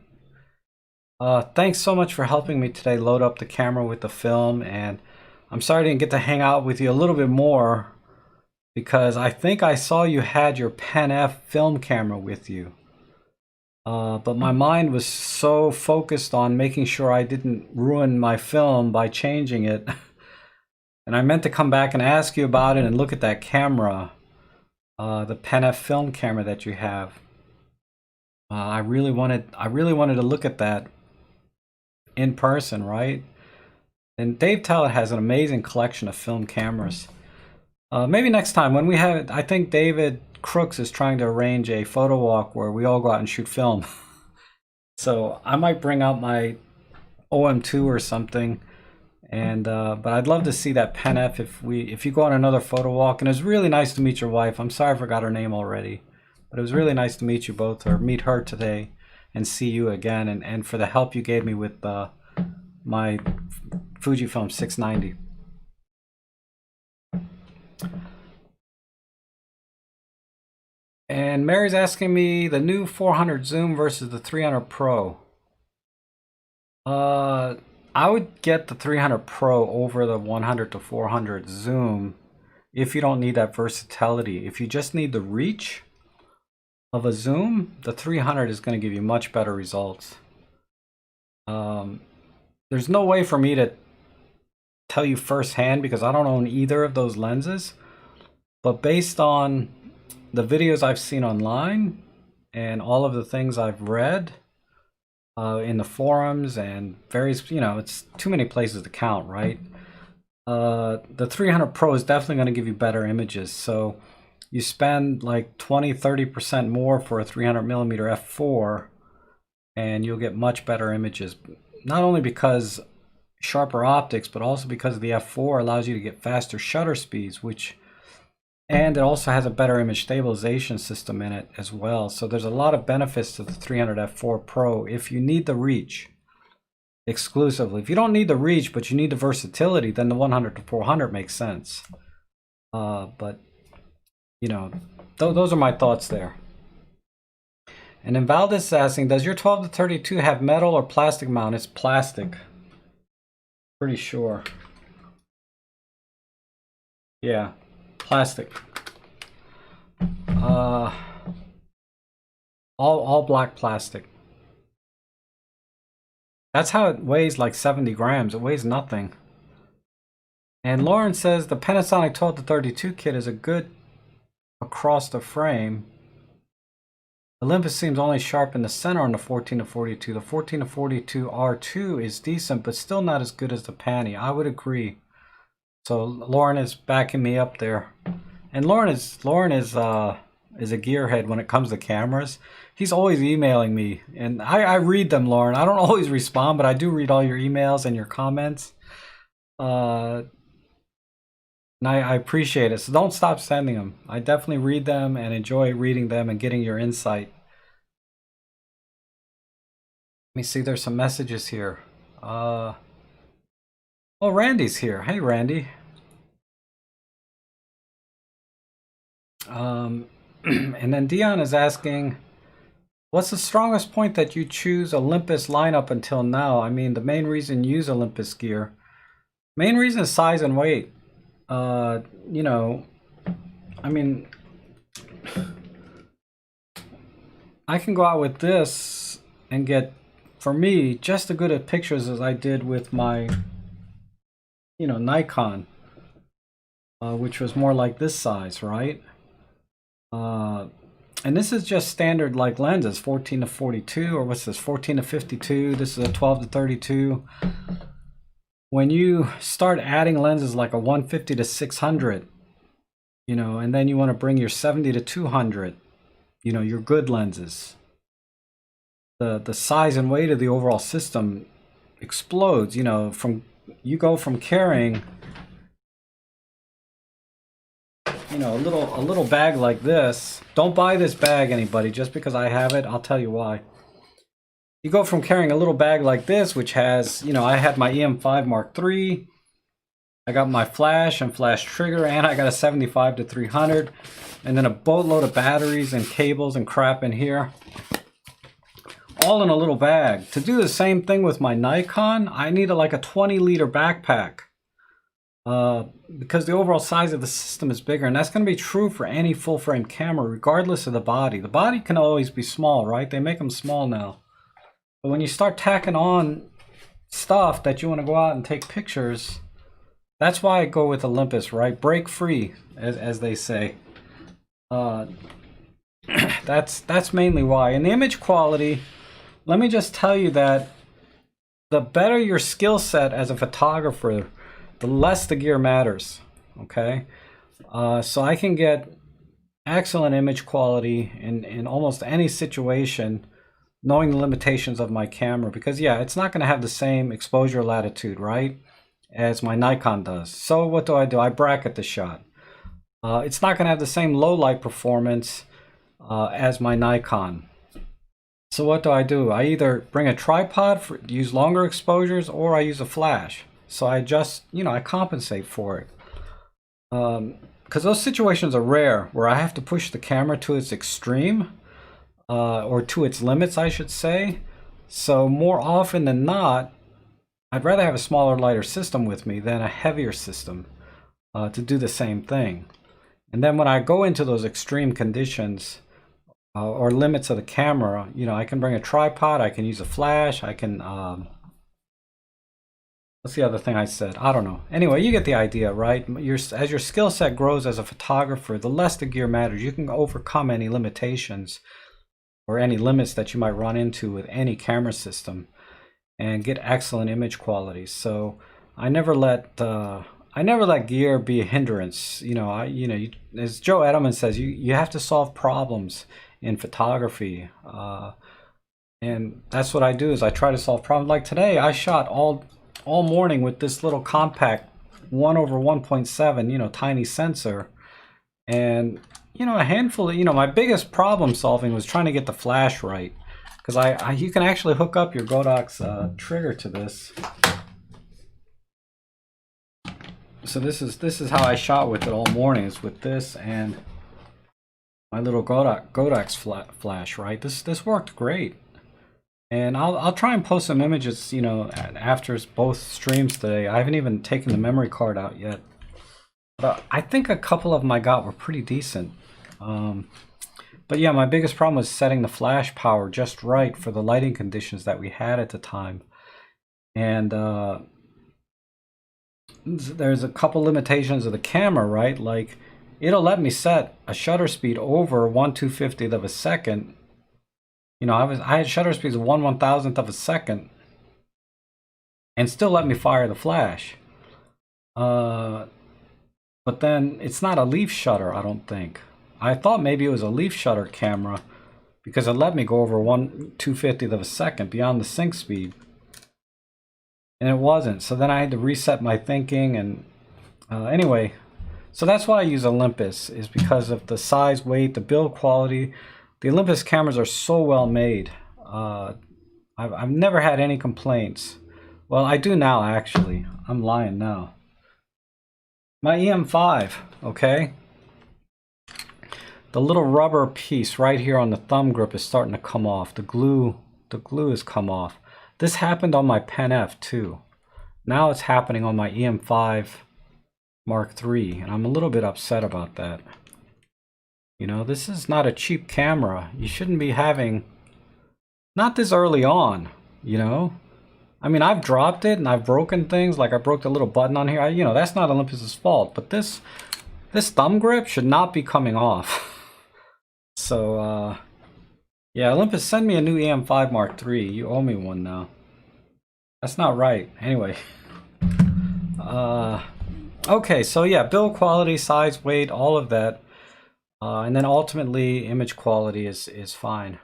[SPEAKER 1] Thanks so much for helping me today load up the camera with the film. And I'm sorry I didn't get to hang out with you a little bit more, because I think I saw you had your Pen F film camera with you. But my mind was so focused on making sure I didn't ruin my film by changing it. And I meant to come back and ask you about it and look at that camera, the Pen F film camera that you have. I really wanted to look at that in person, right? And Dave Tallett has an amazing collection of film cameras. Maybe next time when we have, I think David Crooks is trying to arrange a photo walk where we all go out and shoot film. So I might bring out my OM2 or something, and but I'd love to see that Pen F if you go on another photo walk. And it was really nice to meet your wife. I'm sorry I forgot her name already, but it was really nice to meet you both, or meet her today and see you again, and for the help you gave me with my Fujifilm 690. And Mary's asking me the new 400 zoom versus the 300 Pro. Uh, I would get the 300 Pro over the 100 to 400 zoom if you don't need that versatility. If you just need the reach of a zoom, the 300 is going to give you much better results. There's no way for me to tell you firsthand because I don't own either of those lenses, but based on the videos I've seen online and all of the things I've read in the forums and various, it's too many places to count, right? The 300 Pro is definitely going to give you better images. So you spend like 20-30% more for a 300 millimeter f4 and you'll get much better images. Not only because sharper optics, but also because the f4 allows you to get faster shutter speeds, and it also has a better image stabilization system in it as well. So there's a lot of benefits to the 300 f4 Pro if you need the reach exclusively. If you don't need the reach, but you need the versatility, then the 100 to 400 makes sense. But those are my thoughts there. And then Valdez is asking, does your 12 to 32 have metal or plastic mount? It's plastic. Pretty sure. Yeah, plastic. All black plastic. That's how it weighs, like 70 grams. It weighs nothing. And Lauren says the Panasonic 12 to 32 kit is a good across the frame. Olympus seems only sharp in the center on the 14 to 42. The 14 to 42 R2 is decent, but still not as good as the Panny. I would agree. So Lauren is backing me up there. And Lauren is a gearhead when it comes to cameras. He's always emailing me, and I read them, Lauren. I don't always respond, but I do read all your emails and your comments. And I appreciate it. So don't stop sending them. I definitely read them and enjoy reading them and getting your insight. Let me see, there's some messages here. Oh, Randy's here. Hey, Randy. And then Dion is asking, what's the strongest point that you choose Olympus lineup until now? I mean, the main reason you use Olympus gear. Main reason is size and weight. I mean, I can go out with this and get, for me, just as good at pictures as I did with my, Nikon, which was more like this size, right? And this is just standard like lenses, 14 to 42, or what's this, 14 to 52. This is a 12 to 32. When you start adding lenses like a 150 to 600, and then you want to bring your 70 to 200, your good lenses, the size and weight of the overall system explodes. You go from carrying, a little bag like this. Don't buy this bag, anybody, just because I have it. I'll tell you why. You go from carrying a little bag like this, which has, I had my EM5 Mark III, I got my flash and flash trigger, and I got a 75 to 300, and then a boatload of batteries and cables and crap in here, all in a little bag. To do the same thing with my Nikon, I need like a 20-liter backpack because the overall size of the system is bigger, and that's going to be true for any full-frame camera, regardless of the body. The body can always be small, right? They make them small now. But when you start tacking on stuff that you want to go out and take pictures, that's why I go with Olympus, right? Break free, as they say. That's mainly why. And the image quality, let me just tell you that the better your skill set as a photographer, the less the gear matters, okay? So I can get excellent image quality in almost any situation, knowing the limitations of my camera, because yeah, it's not going to have the same exposure latitude, right, as my Nikon does. So what do? I bracket the shot. It's not going to have the same low light performance as my Nikon. So what do? I either bring a tripod for use longer exposures, or I use a flash. So I just, I compensate for it. Because those situations are rare where I have to push the camera to its extreme. Or to its limits, I should say. So more often than not, I'd rather have a smaller, lighter system with me than a heavier system to do the same thing. And then when I go into those extreme conditions or limits of the camera, you know, I can bring a tripod, I can use a flash, I can, what's the other thing I said? I don't know. Anyway, you get the idea, right? As your skill set grows as a photographer, the less the gear matters. You can overcome any limitations or any limits that you might run into with any camera system and get excellent image quality. So I never let gear be a hindrance. You know, as Joe Edelman says, you have to solve problems in photography, and that's what I do. Is I try to solve problems. Like today, I shot all morning with this little compact 1/1.7, you know, tiny sensor, and you know, a handful of, you know, my biggest problem solving was trying to get the flash right. Because you can actually hook up your Godok's trigger to this. So this is how I shot with it all morning. It's with this and my little Godok's flash, right? This worked great. And I'll try and post some images, you know, after both streams today. I haven't even taken the memory card out yet. But I think a couple of them I got were pretty decent. But yeah, my biggest problem was setting the flash power just right for the lighting conditions that we had at the time. And there's a couple limitations of the camera, right? Like, it'll let me set a shutter speed over 1/250th of a second. You know, I had shutter speeds of 1/1000th of a second and still let me fire the flash. But then it's not a leaf shutter, I don't think. I thought maybe it was a leaf shutter camera because it let me go over 1/250th of a second beyond the sync speed. And it wasn't. So then I had to reset my thinking. And anyway, so that's why I use Olympus, is because of the size, weight, the build quality. The Olympus cameras are so well made. I've never had any complaints. Well, I do now, actually. I'm lying now. My EM5, okay? The little rubber piece right here on the thumb grip is starting to come off. The glue has come off. This happened on my Pen F too. Now it's happening on my EM5 Mark III, and I'm a little bit upset about that. You know, this is not a cheap camera. You shouldn't be having, not this early on, you know? I mean, I've dropped it and I've broken things, like I broke the little button on here. You know, that's not Olympus's fault, but this thumb grip should not be coming off. So, yeah, Olympus, send me a new EM5 Mark III. You owe me one now. That's not right. Anyway. Okay, so yeah, build quality, size, weight, all of that. And then ultimately, image quality is fine.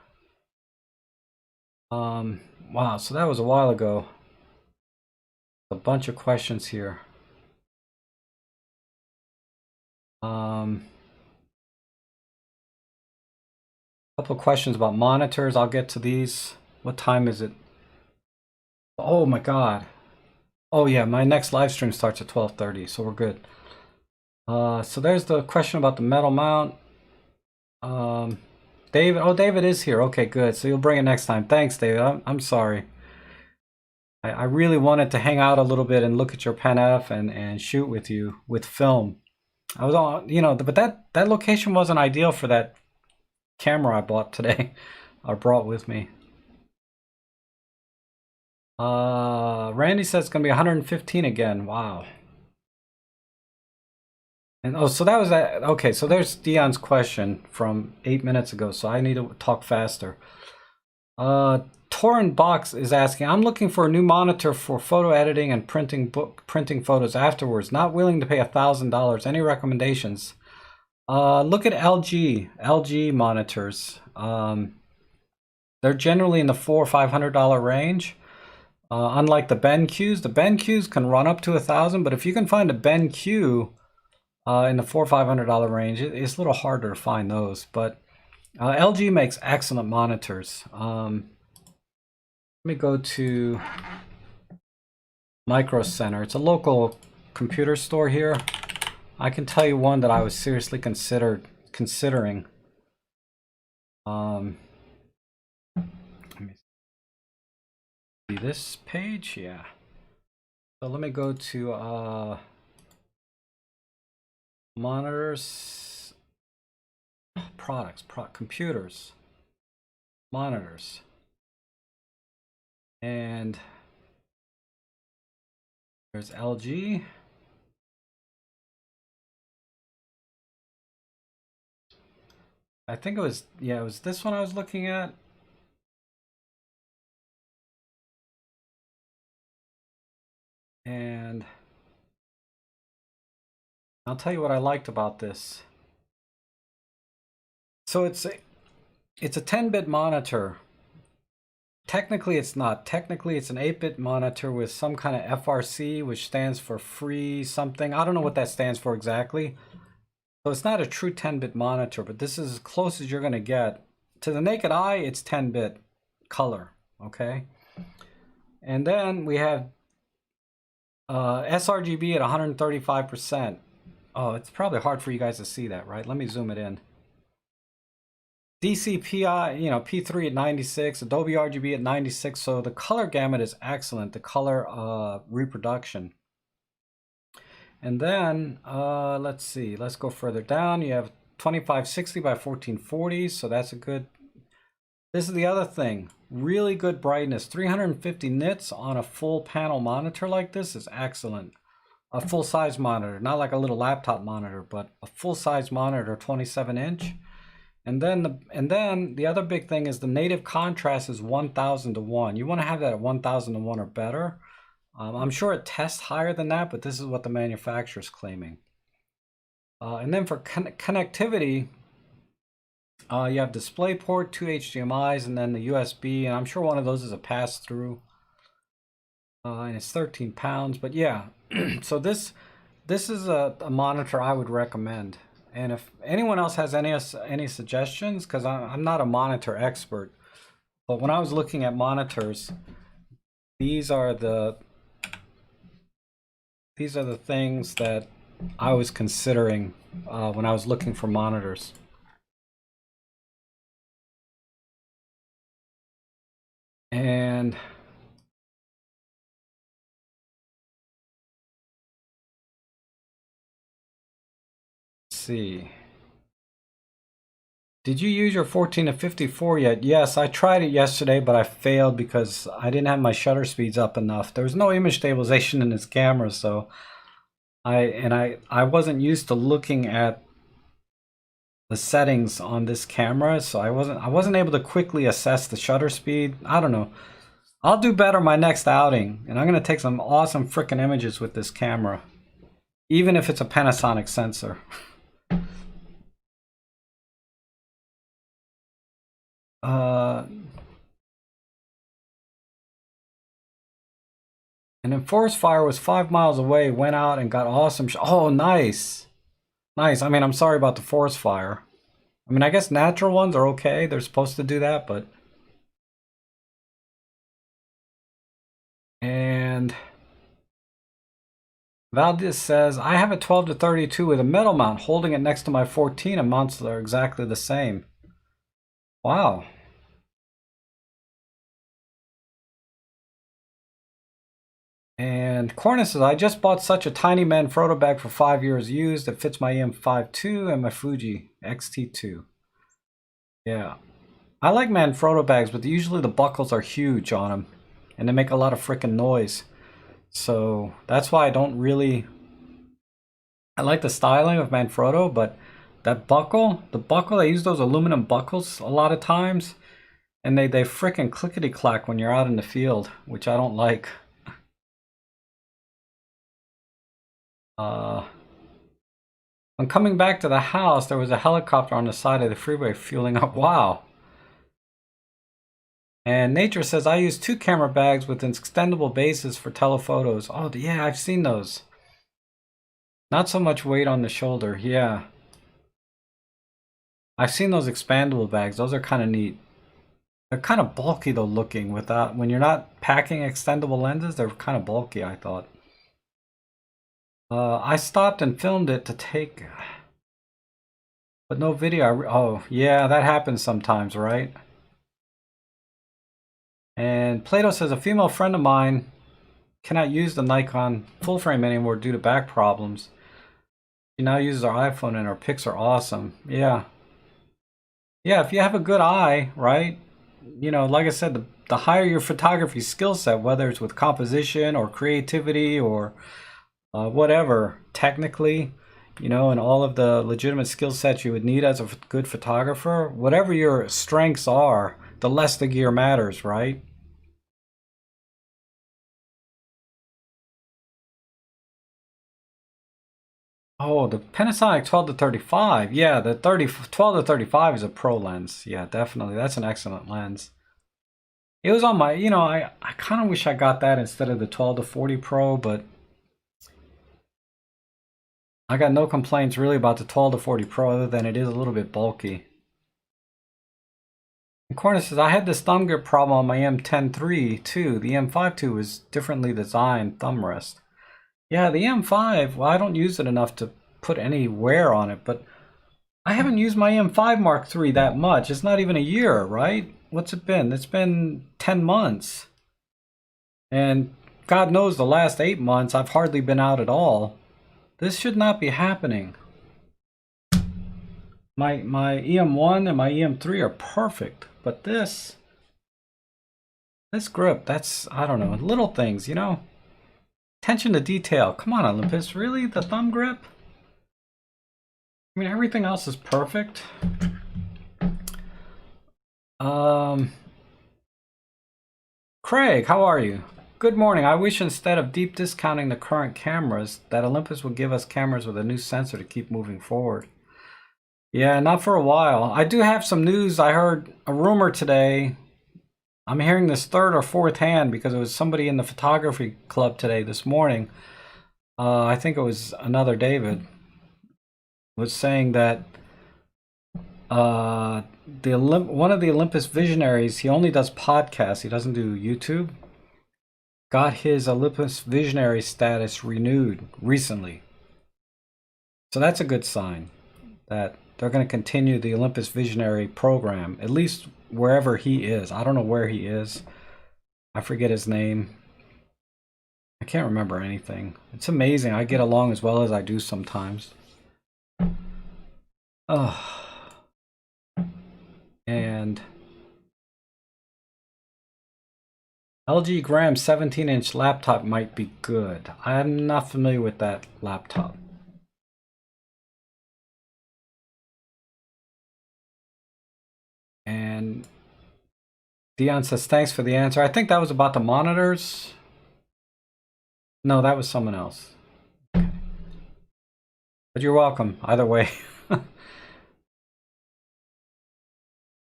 [SPEAKER 1] Wow, so that was a while ago. A bunch of questions here. Couple of questions about monitors. I'll get to these. What time is it? Oh my god. Oh yeah, my next live stream starts at 12:30, so we're good. So there's the question about the metal mount. David, oh, David is here. Okay, good. So you'll bring it next time. Thanks, David. I'm sorry. I really wanted to hang out a little bit and look at your Pen F and shoot with you with film. I was on, you know, but that location wasn't ideal for that camera I bought today, or brought with me. Randy says it's gonna be 115 again. Wow. And oh, so that was that. Okay, so there's Dion's question from 8 minutes ago. So I need to talk faster. Torrent Box is asking, I'm looking for a new monitor for photo editing and printing photos afterwards. Not willing to pay $1,000. Any recommendations? Look at LG monitors. They're generally in the $400 or $500 range. Unlike the BenQs can run up to $1,000, but if you can find a BenQ in the $400 or $500 range, it's a little harder to find those. But LG makes excellent monitors. Let me go to Micro Center. It's a local computer store here. I can tell you one that I was seriously considering. Let me see this page. Yeah. So let me go to monitors, products, computers, monitors, and there's LG. I think it was, yeah, it was this one I was looking at. And I'll tell you what I liked about this. So it's a 10-bit monitor. Technically it's not. Technically it's an 8-bit monitor with some kind of FRC, which stands for free something. I don't know what that stands for exactly. So it's not a true 10-bit monitor, but this is as close as you're going to get. To the naked eye, it's 10-bit color, okay? And then we have sRGB at 135%. Oh, it's probably hard for you guys to see that, right? Let me zoom it in. DCPI, you know, P3 at 96, Adobe RGB at 96. So the color gamut is excellent, the color reproduction. And then, let's see, let's go further down. You have 2560 by 1440, so that's a good, this is the other thing, really good brightness. 350 nits on a full panel monitor like this is excellent. A full-size monitor, not like a little laptop monitor, but a full-size monitor, 27-inch. And then the other big thing is the native contrast is 1000 to 1. You want to have that at 1000 to 1 or better. I'm sure it tests higher than that, but this is what the manufacturer is claiming. And then for connectivity, you have DisplayPort, 2 HDMIs, and then the USB. And I'm sure one of those is a pass-through. And it's 13 pounds. But yeah, so this is a monitor I would recommend. And if anyone else has any suggestions, because I'm not a monitor expert, but when I was looking at monitors, these are the things that I was considering when I was looking for monitors. And see. Did you use your 14 to 54 yet? Yes, I tried it yesterday, but I failed because I didn't have my shutter speeds up enough. There was no image stabilization in this camera, so I wasn't used to looking at the settings on this camera, so I wasn't able to quickly assess the shutter speed. I don't know. I'll do better my next outing, and I'm gonna take some awesome freaking images with this camera, even if it's a Panasonic sensor. And then forest fire was 5 miles away, went out and got awesome oh, nice. Nice. I mean, I'm sorry about the forest fire. I mean, I guess natural ones are okay. They're supposed to do that, but... And... Valdez says, I have a 12 to 32 with a metal mount, holding it next to my 14, and mounts are exactly the same. Wow. And Cornis says, I just bought such a tiny Manfrotto bag for 5 years used. It fits my EM5 and my Fuji XT2. Yeah. I like Manfrotto bags, but usually the buckles are huge on them. And they make a lot of freaking noise. So that's why I don't really... I like the styling of Manfrotto, but that buckle, they use those aluminum buckles a lot of times. And they freaking clickety-clack when you're out in the field, which I don't like. When coming back to the house, there was a helicopter on the side of the freeway fueling up. Wow. And Nature says, I use 2 camera bags with extendable bases for telephotos. Oh, yeah, I've seen those. Not so much weight on the shoulder, yeah. I've seen those expandable bags. Those are kind of neat. They're kind of bulky though looking without, when you're not packing extendable lenses, they're kind of bulky, I thought. I stopped and filmed it to take, but no video. Oh, yeah, that happens sometimes, right? And Plato says, a female friend of mine cannot use the Nikon full frame anymore due to back problems. She now uses her iPhone and her pics are awesome. Yeah. Yeah, if you have a good eye, right? You know, like I said, the higher your photography skill set, whether it's with composition or creativity or whatever, technically, you know, and all of the legitimate skill sets you would need as a good photographer, whatever your strengths are, the less the gear matters, right? Oh, the Panasonic 12 to 35. Yeah, the 12 to 35 is a pro lens. Yeah, definitely. That's an excellent lens. It was on my, you know, I kind of wish I got that instead of the 12 to 40 Pro, but I got no complaints really about the 12 to 40 Pro other than it is a little bit bulky. And Corner says, I had this thumb grip problem on my M10 III too. The M5 II was differently designed thumb rest. Yeah, the M5, well, I don't use it enough to put any wear on it, but I haven't used my M5 Mark III that much. It's not even a year, right? What's it been? It's been 10 months. And God knows the last 8 months I've hardly been out at all. This should not be happening. My EM1 and my EM3 are perfect, but this grip, that's, I don't know, little things, you know? Attention to detail. Come on, Olympus, really? The thumb grip? I mean, everything else is perfect. Craig, how are you? Good morning. I wish instead of deep discounting the current cameras, that Olympus would give us cameras with a new sensor to keep moving forward. Yeah, not for a while. I do have some news. I heard a rumor today. I'm hearing this third or fourth hand because it was somebody in the photography club today, this morning. I think it was another David, was saying that one of the Olympus visionaries, he only does podcasts, he doesn't do YouTube, got his Olympus visionary status renewed recently. So that's a good sign that they're going to continue the Olympus visionary program, at least wherever he is. I don't know where he is. I forget his name. I can't remember anything. It's amazing. I get along as well as I do sometimes. Oh. And LG Gram 17-inch laptop might be good. I'm not familiar with that laptop. And Dion says, thanks for the answer. I think that was about the monitors. No, that was someone else. Okay. But you're welcome, either way.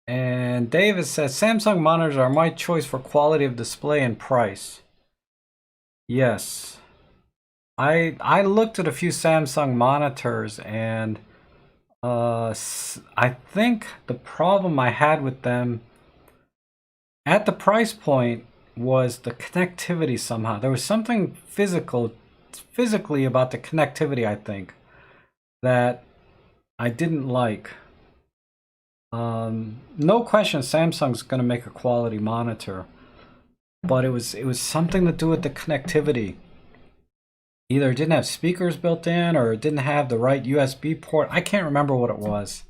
[SPEAKER 1] And David says, Samsung monitors are my choice for quality of display and price. Yes. I looked at a few Samsung monitors and I think the problem I had with them at the price point was the connectivity somehow. There was something physically about the connectivity, I think, that I didn't like. No question Samsung's going to make a quality monitor, but it was something to do with the connectivity. Either it didn't have speakers built in or it didn't have the right USB port. I can't remember what it was.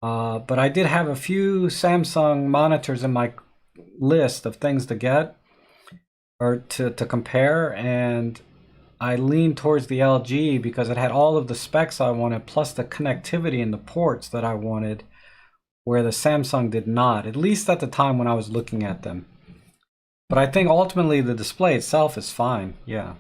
[SPEAKER 1] But I did have a few Samsung monitors in my list of things to get or to compare, and I leaned towards the LG because it had all of the specs I wanted plus the connectivity and the ports that I wanted, where the Samsung did not, at least at the time when I was looking at them. But I think ultimately the display itself is fine, yeah.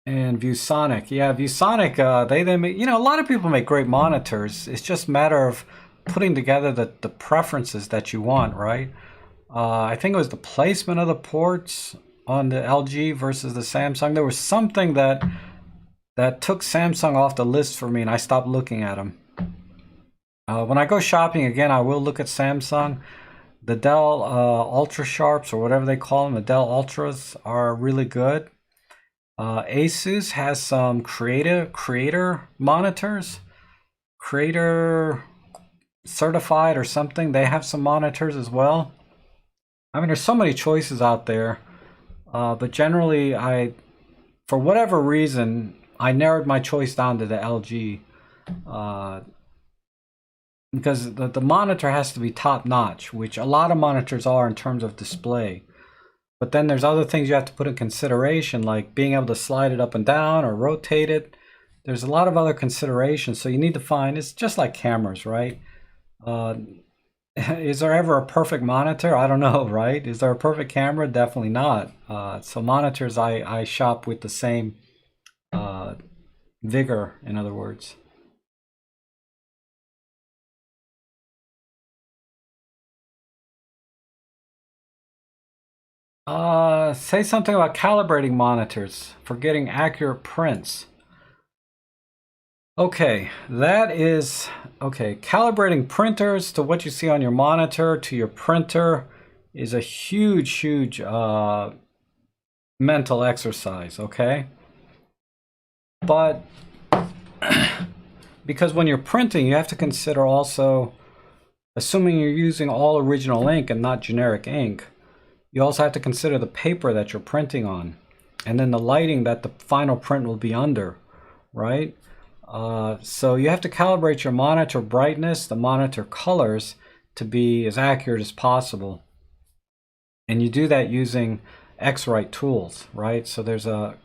[SPEAKER 1] And ViewSonic, yeah, ViewSonic, they make, you know, a lot of people make great monitors. It's just a matter of putting together the preferences that you want, right? I think it was the placement of the ports on the LG versus the Samsung. There was something that took Samsung off the list for me, and I stopped looking at them. When I go shopping again, I will look at Samsung. The Dell Ultra Sharps, or whatever they call them, the Dell Ultras, are really good. Asus has some creator monitors. Creator, certified or something. They have some monitors as well. I mean, there's so many choices out there, but generally, for whatever reason, I narrowed my choice down to the LG, because the monitor has to be top notch, which a lot of monitors are in terms of display. But then there's other things you have to put in consideration, like being able to slide it up and down or rotate it. There's a lot of other considerations, so you need to find, it's just like cameras, right? Is there ever a perfect monitor? I don't know, right? Is there a perfect camera? Definitely not. So monitors, I shop with the same vigor, in other words. Say something about calibrating monitors for getting accurate prints. Okay, calibrating printers to what you see on your monitor to your printer is a huge mental exercise, okay? But because when you're printing, you have to consider also, assuming you're using all original ink and not generic ink, you also have to consider the paper that you're printing on, and then the lighting that the final print will be under, right? So you have to calibrate your monitor brightness, the monitor colors, to be as accurate as possible. And you do that using X-Rite tools, right? So there's a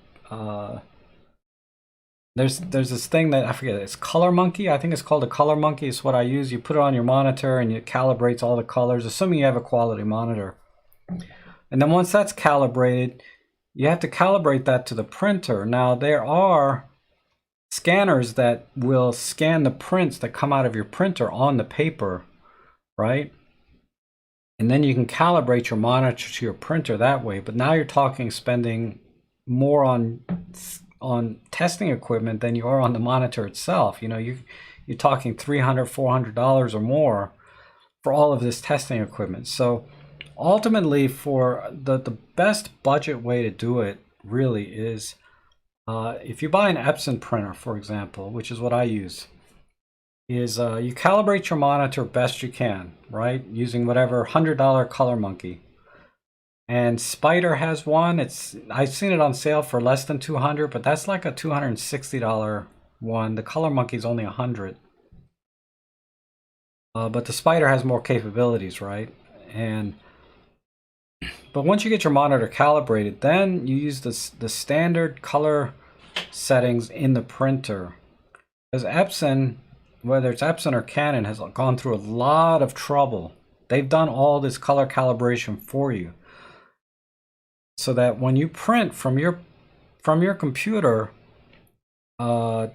[SPEAKER 1] there's this thing that I forget, it's Color Monkey. I think it's called a Color Monkey. It's what I use. You put it on your monitor and it calibrates all the colors, assuming you have a quality monitor. And then once that's calibrated, you have to calibrate that to the printer. Now there are scanners that will scan the prints that come out of your printer on the paper, right? And then you can calibrate your monitor to your printer that way. But now you're talking spending more on testing equipment than you are on the monitor itself. You know, you're talking $300, $400 or more for all of this testing equipment. So ultimately, for the best budget way to do it really is, if you buy an Epson printer, for example, which is what I use, is you calibrate your monitor best you can, right? Using whatever $100 Color Monkey. And Spider has one. I've seen it on sale for less than $200, but that's like a $260 one. The Color Monkey is only $100. But the Spider has more capabilities, right? But once you get your monitor calibrated, then you use the standard color settings in the printer. Because Epson, whether it's Epson or Canon, has gone through a lot of trouble. They've done all this color calibration for you, so that when you print from your computer to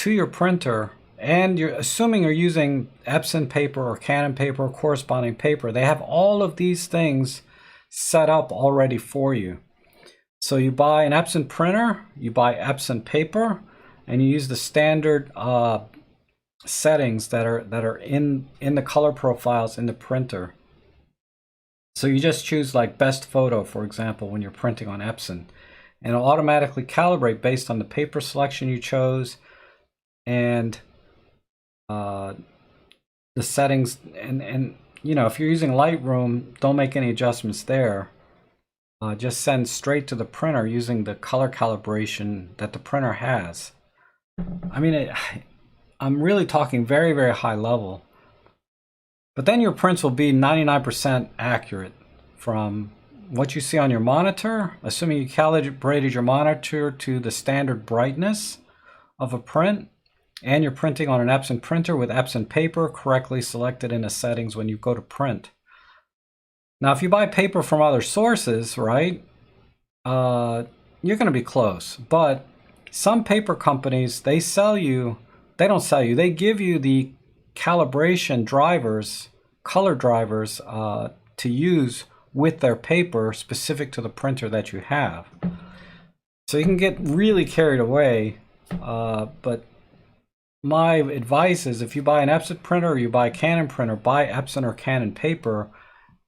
[SPEAKER 1] your printer, and you're assuming you're using Epson paper or Canon paper or corresponding paper, they have all of these things set up already for you. So you buy an Epson printer, you buy Epson paper, and you use the standard settings that are in the color profiles in the printer. So you just choose like best photo, for example, when you're printing on Epson, and it'll automatically calibrate based on the paper selection you chose and the settings. And you know, if you're using Lightroom, don't make any adjustments there. Just send straight to the printer using the color calibration that the printer has. I mean, I'm really talking very, very high level. But then your prints will be 99% accurate from what you see on your monitor, assuming you calibrated your monitor to the standard brightness of a print, and you're printing on an Epson printer with Epson paper correctly selected in the settings when you go to print. Now, if you buy paper from other sources, right, you're going to be close. But some paper companies, they don't sell you, they give you the calibration drivers, color drivers, to use with their paper specific to the printer that you have. So you can get really carried away, but my advice is, if you buy an Epson printer or you buy a Canon printer, buy Epson or Canon paper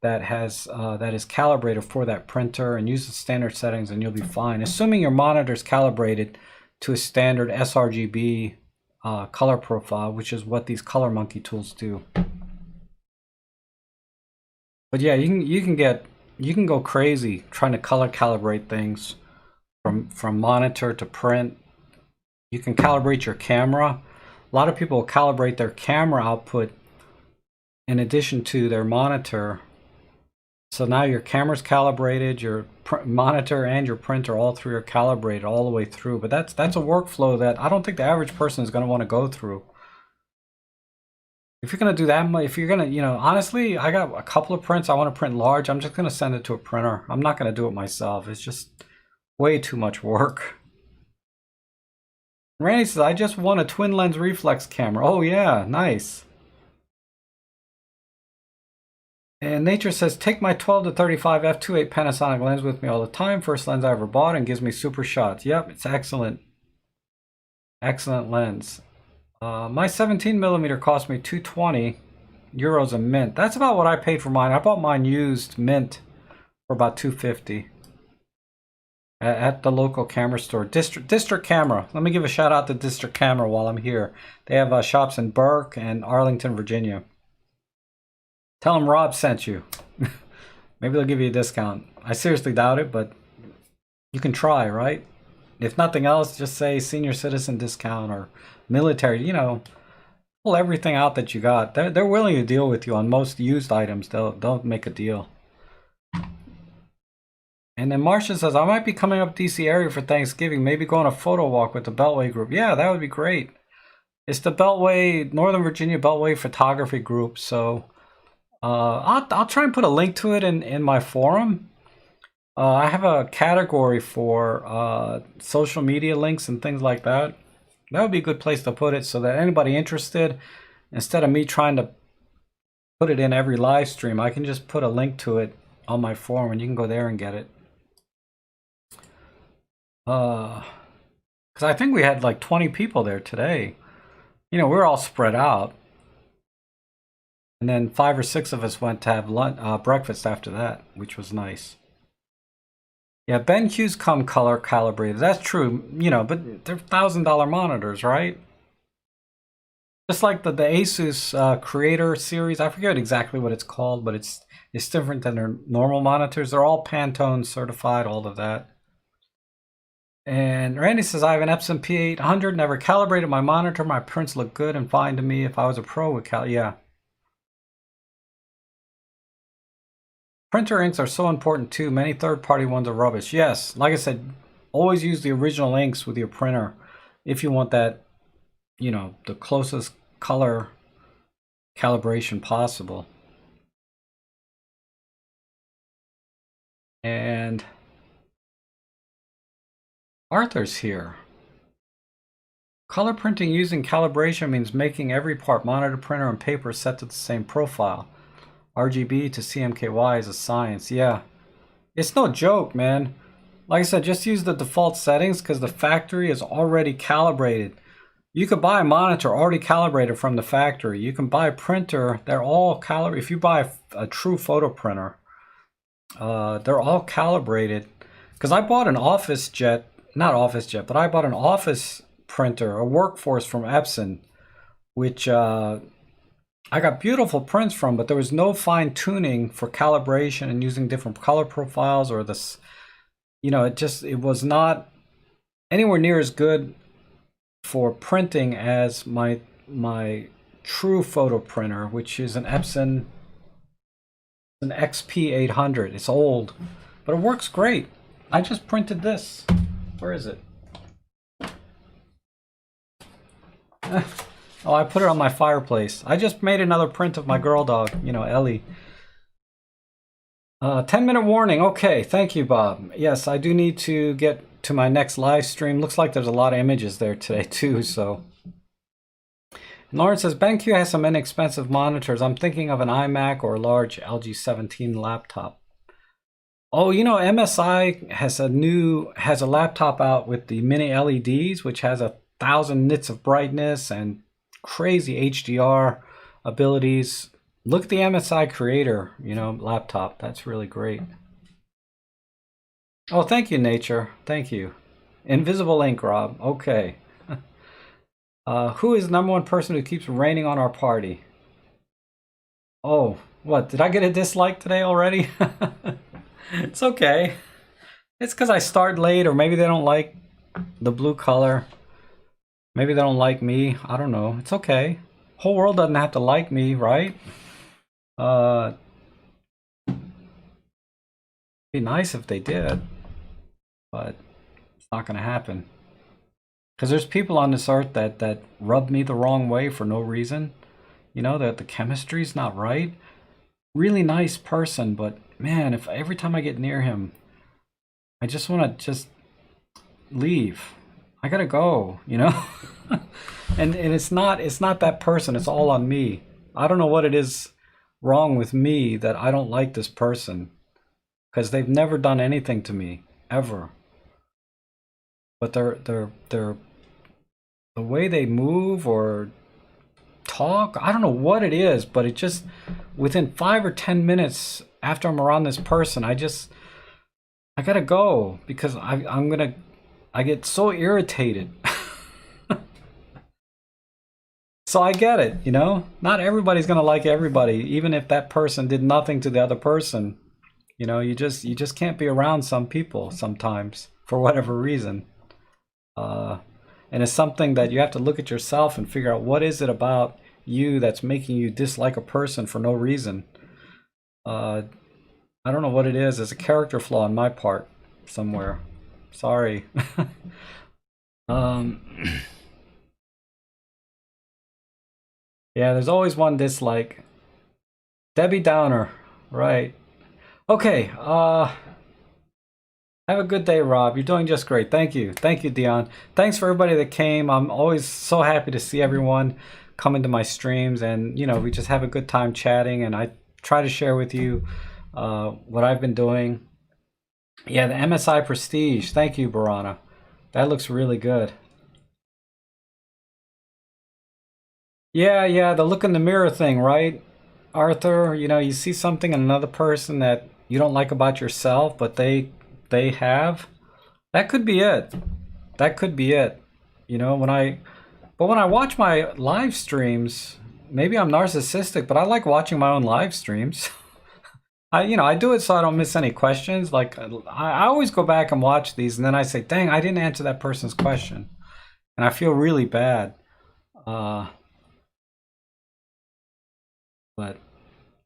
[SPEAKER 1] that is calibrated for that printer, and use the standard settings, and you'll be fine, assuming your monitor is calibrated to a standard sRGB color profile, which is what these color monkey tools do. But yeah, you can go crazy trying to color calibrate things from monitor to print. You can calibrate your camera. A lot of people calibrate their camera output in addition to their monitor. So now your camera's calibrated, your monitor and your printer, all three are calibrated all the way through. But that's a workflow that I don't think the average person is going to want to go through. If you're going to do that, if you're going to, honestly, I got a couple of prints I want to print large. I'm just going to send it to a printer. I'm not going to do it myself. It's just way too much work. Randy says, I just won a twin lens reflex camera. Oh yeah, nice. And Nature says, take my 12 to 35 f2.8 Panasonic lens with me all the time. First lens I ever bought and gives me super shots. Yep, it's excellent. Excellent lens. My 17mm cost me 220 euros a mint. That's about what I paid for mine. I bought mine used mint for about 250 at the local camera store. District Camera. Let me give a shout out to District Camera while I'm here. They have shops in Burke and Arlington, Virginia. Tell them Rob sent you. Maybe they'll give you a discount. I seriously doubt it, but you can try, right? If nothing else, just say senior citizen discount or military, pull everything out that you got. They're willing to deal with you on most used items. They'll make a deal. And then Marcia says, I might be coming up DC area for Thanksgiving. Maybe go on a photo walk with the Beltway group. Yeah, that would be great. It's the Beltway, Northern Virginia Beltway photography group. So I'll try and put a link to it in my forum. I have a category for social media links and things like that. That would be a good place to put it so that anybody interested, instead of me trying to put it in every live stream, I can just put a link to it on my forum and you can go there and get it. Because I think we had like 20 people there today. We're all spread out. And then 5 or 6 of us went to have breakfast after that, which was nice. Yeah, BenQs come color calibrated. That's true, but they're $1,000 monitors, right? Just like the Asus Creator series. I forget exactly what it's called, but it's different than their normal monitors. They're all Pantone certified, all of that. And Randy says, I have an Epson P800, never calibrated my monitor. My prints look good and fine to me. If I was a pro, would yeah. Printer inks are so important too. Many third-party ones are rubbish. Yes, like I said, always use the original inks with your printer if you want that, the closest color calibration possible. And Arthur's here. Color printing using calibration means making every part, monitor, printer, and paper set to the same profile. RGB to CMKY is a science. Yeah, it's no joke, man. Like I said, just use the default settings because the factory is already calibrated. You could buy a monitor already calibrated from the factory. You can buy a printer. They're all calibrated. If you buy a true photo printer, they're all calibrated. Because I bought an office jet, not office jet, but I bought an office printer, a workforce from Epson, which I got beautiful prints from, but there was no fine tuning for calibration and using different color profiles or this, it was not anywhere near as good for printing as my true photo printer, which is an Epson, an XP800. It's old, but it works great. I just printed this. Where is it? Oh, I put it on my fireplace. I just made another print of my girl dog, Ellie. 10-minute warning. Okay, thank you, Bob. Yes, I do need to get to my next live stream. Looks like there's a lot of images there today, too, so. And Lauren says, BenQ has some inexpensive monitors. I'm thinking of an iMac or a large LG 17 laptop. Oh, MSI has a laptop out with the mini LEDs, which has 1,000 nits of brightness and crazy HDR abilities. Look at the MSI Creator, laptop. That's really great. Oh, thank you, Nature. Thank you. Invisible ink, Rob. Okay. Who is the number one person who keeps raining on our party? Oh, what? Did I get a dislike today already? It's okay. It's because I start late, or maybe they don't like the blue color. Maybe they don't like me. I don't know. It's okay. Whole world doesn't have to like me, right? Be nice if they did, but it's not going to happen. Because there's people on this earth that rub me the wrong way for no reason. You know, that the chemistry's not right. Really nice person, but man, if every time I get near him, I just want to just leave. I gotta go, you know. and it's not that person. It's all on me. I don't know what it is wrong with me that I don't like this person, because they've never done anything to me ever. But they're the way they move or talk, I don't know what it is, but it just, within 5 or 10 minutes after I'm around this person, I gotta go, because I get so irritated. So I get it, you know, not everybody's gonna like everybody, even if that person did nothing to the other person. You know, you just can't be around some people sometimes for whatever reason. And it's something that you have to look at yourself and figure out, what is it about you that's making you dislike a person for no reason. I don't know what it is. It's a character flaw on my part somewhere. Sorry. Yeah, there's always one dislike. Debbie Downer, right. Okay, have a good day, Rob. You're doing just great. Thank you. Thank you, Dion. Thanks for everybody that came. I'm always so happy to see everyone come into my streams, and, you know, we just have a good time chatting, and I try to share with you what I've been doing. Yeah, the MSI Prestige. Thank you, Barana. That looks really good. Yeah, the look in the mirror thing, right, Arthur? You know, you see something in another person that you don't like about yourself, but they have. That could be it. That could be it. You know, when I watch my live streams, maybe I'm narcissistic, but I like watching my own live streams. I do it so I don't miss any questions. Like, I always go back and watch these, and then I say, dang, I didn't answer that person's question, and I feel really bad. But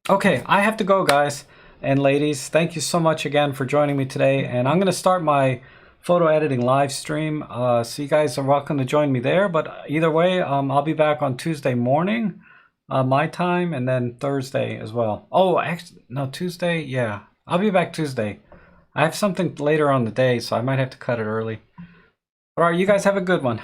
[SPEAKER 1] okay, I have to go, guys and ladies. Thank you so much again for joining me today, and I'm going to start my photo editing live stream, so you guys are welcome to join me there. But either way, I'll be back on Tuesday morning, my time, and then Thursday as well. Oh, actually, no, Tuesday, yeah, I'll be back Tuesday. I have something later on the day, so I might have to cut it early. All right, you guys have a good one.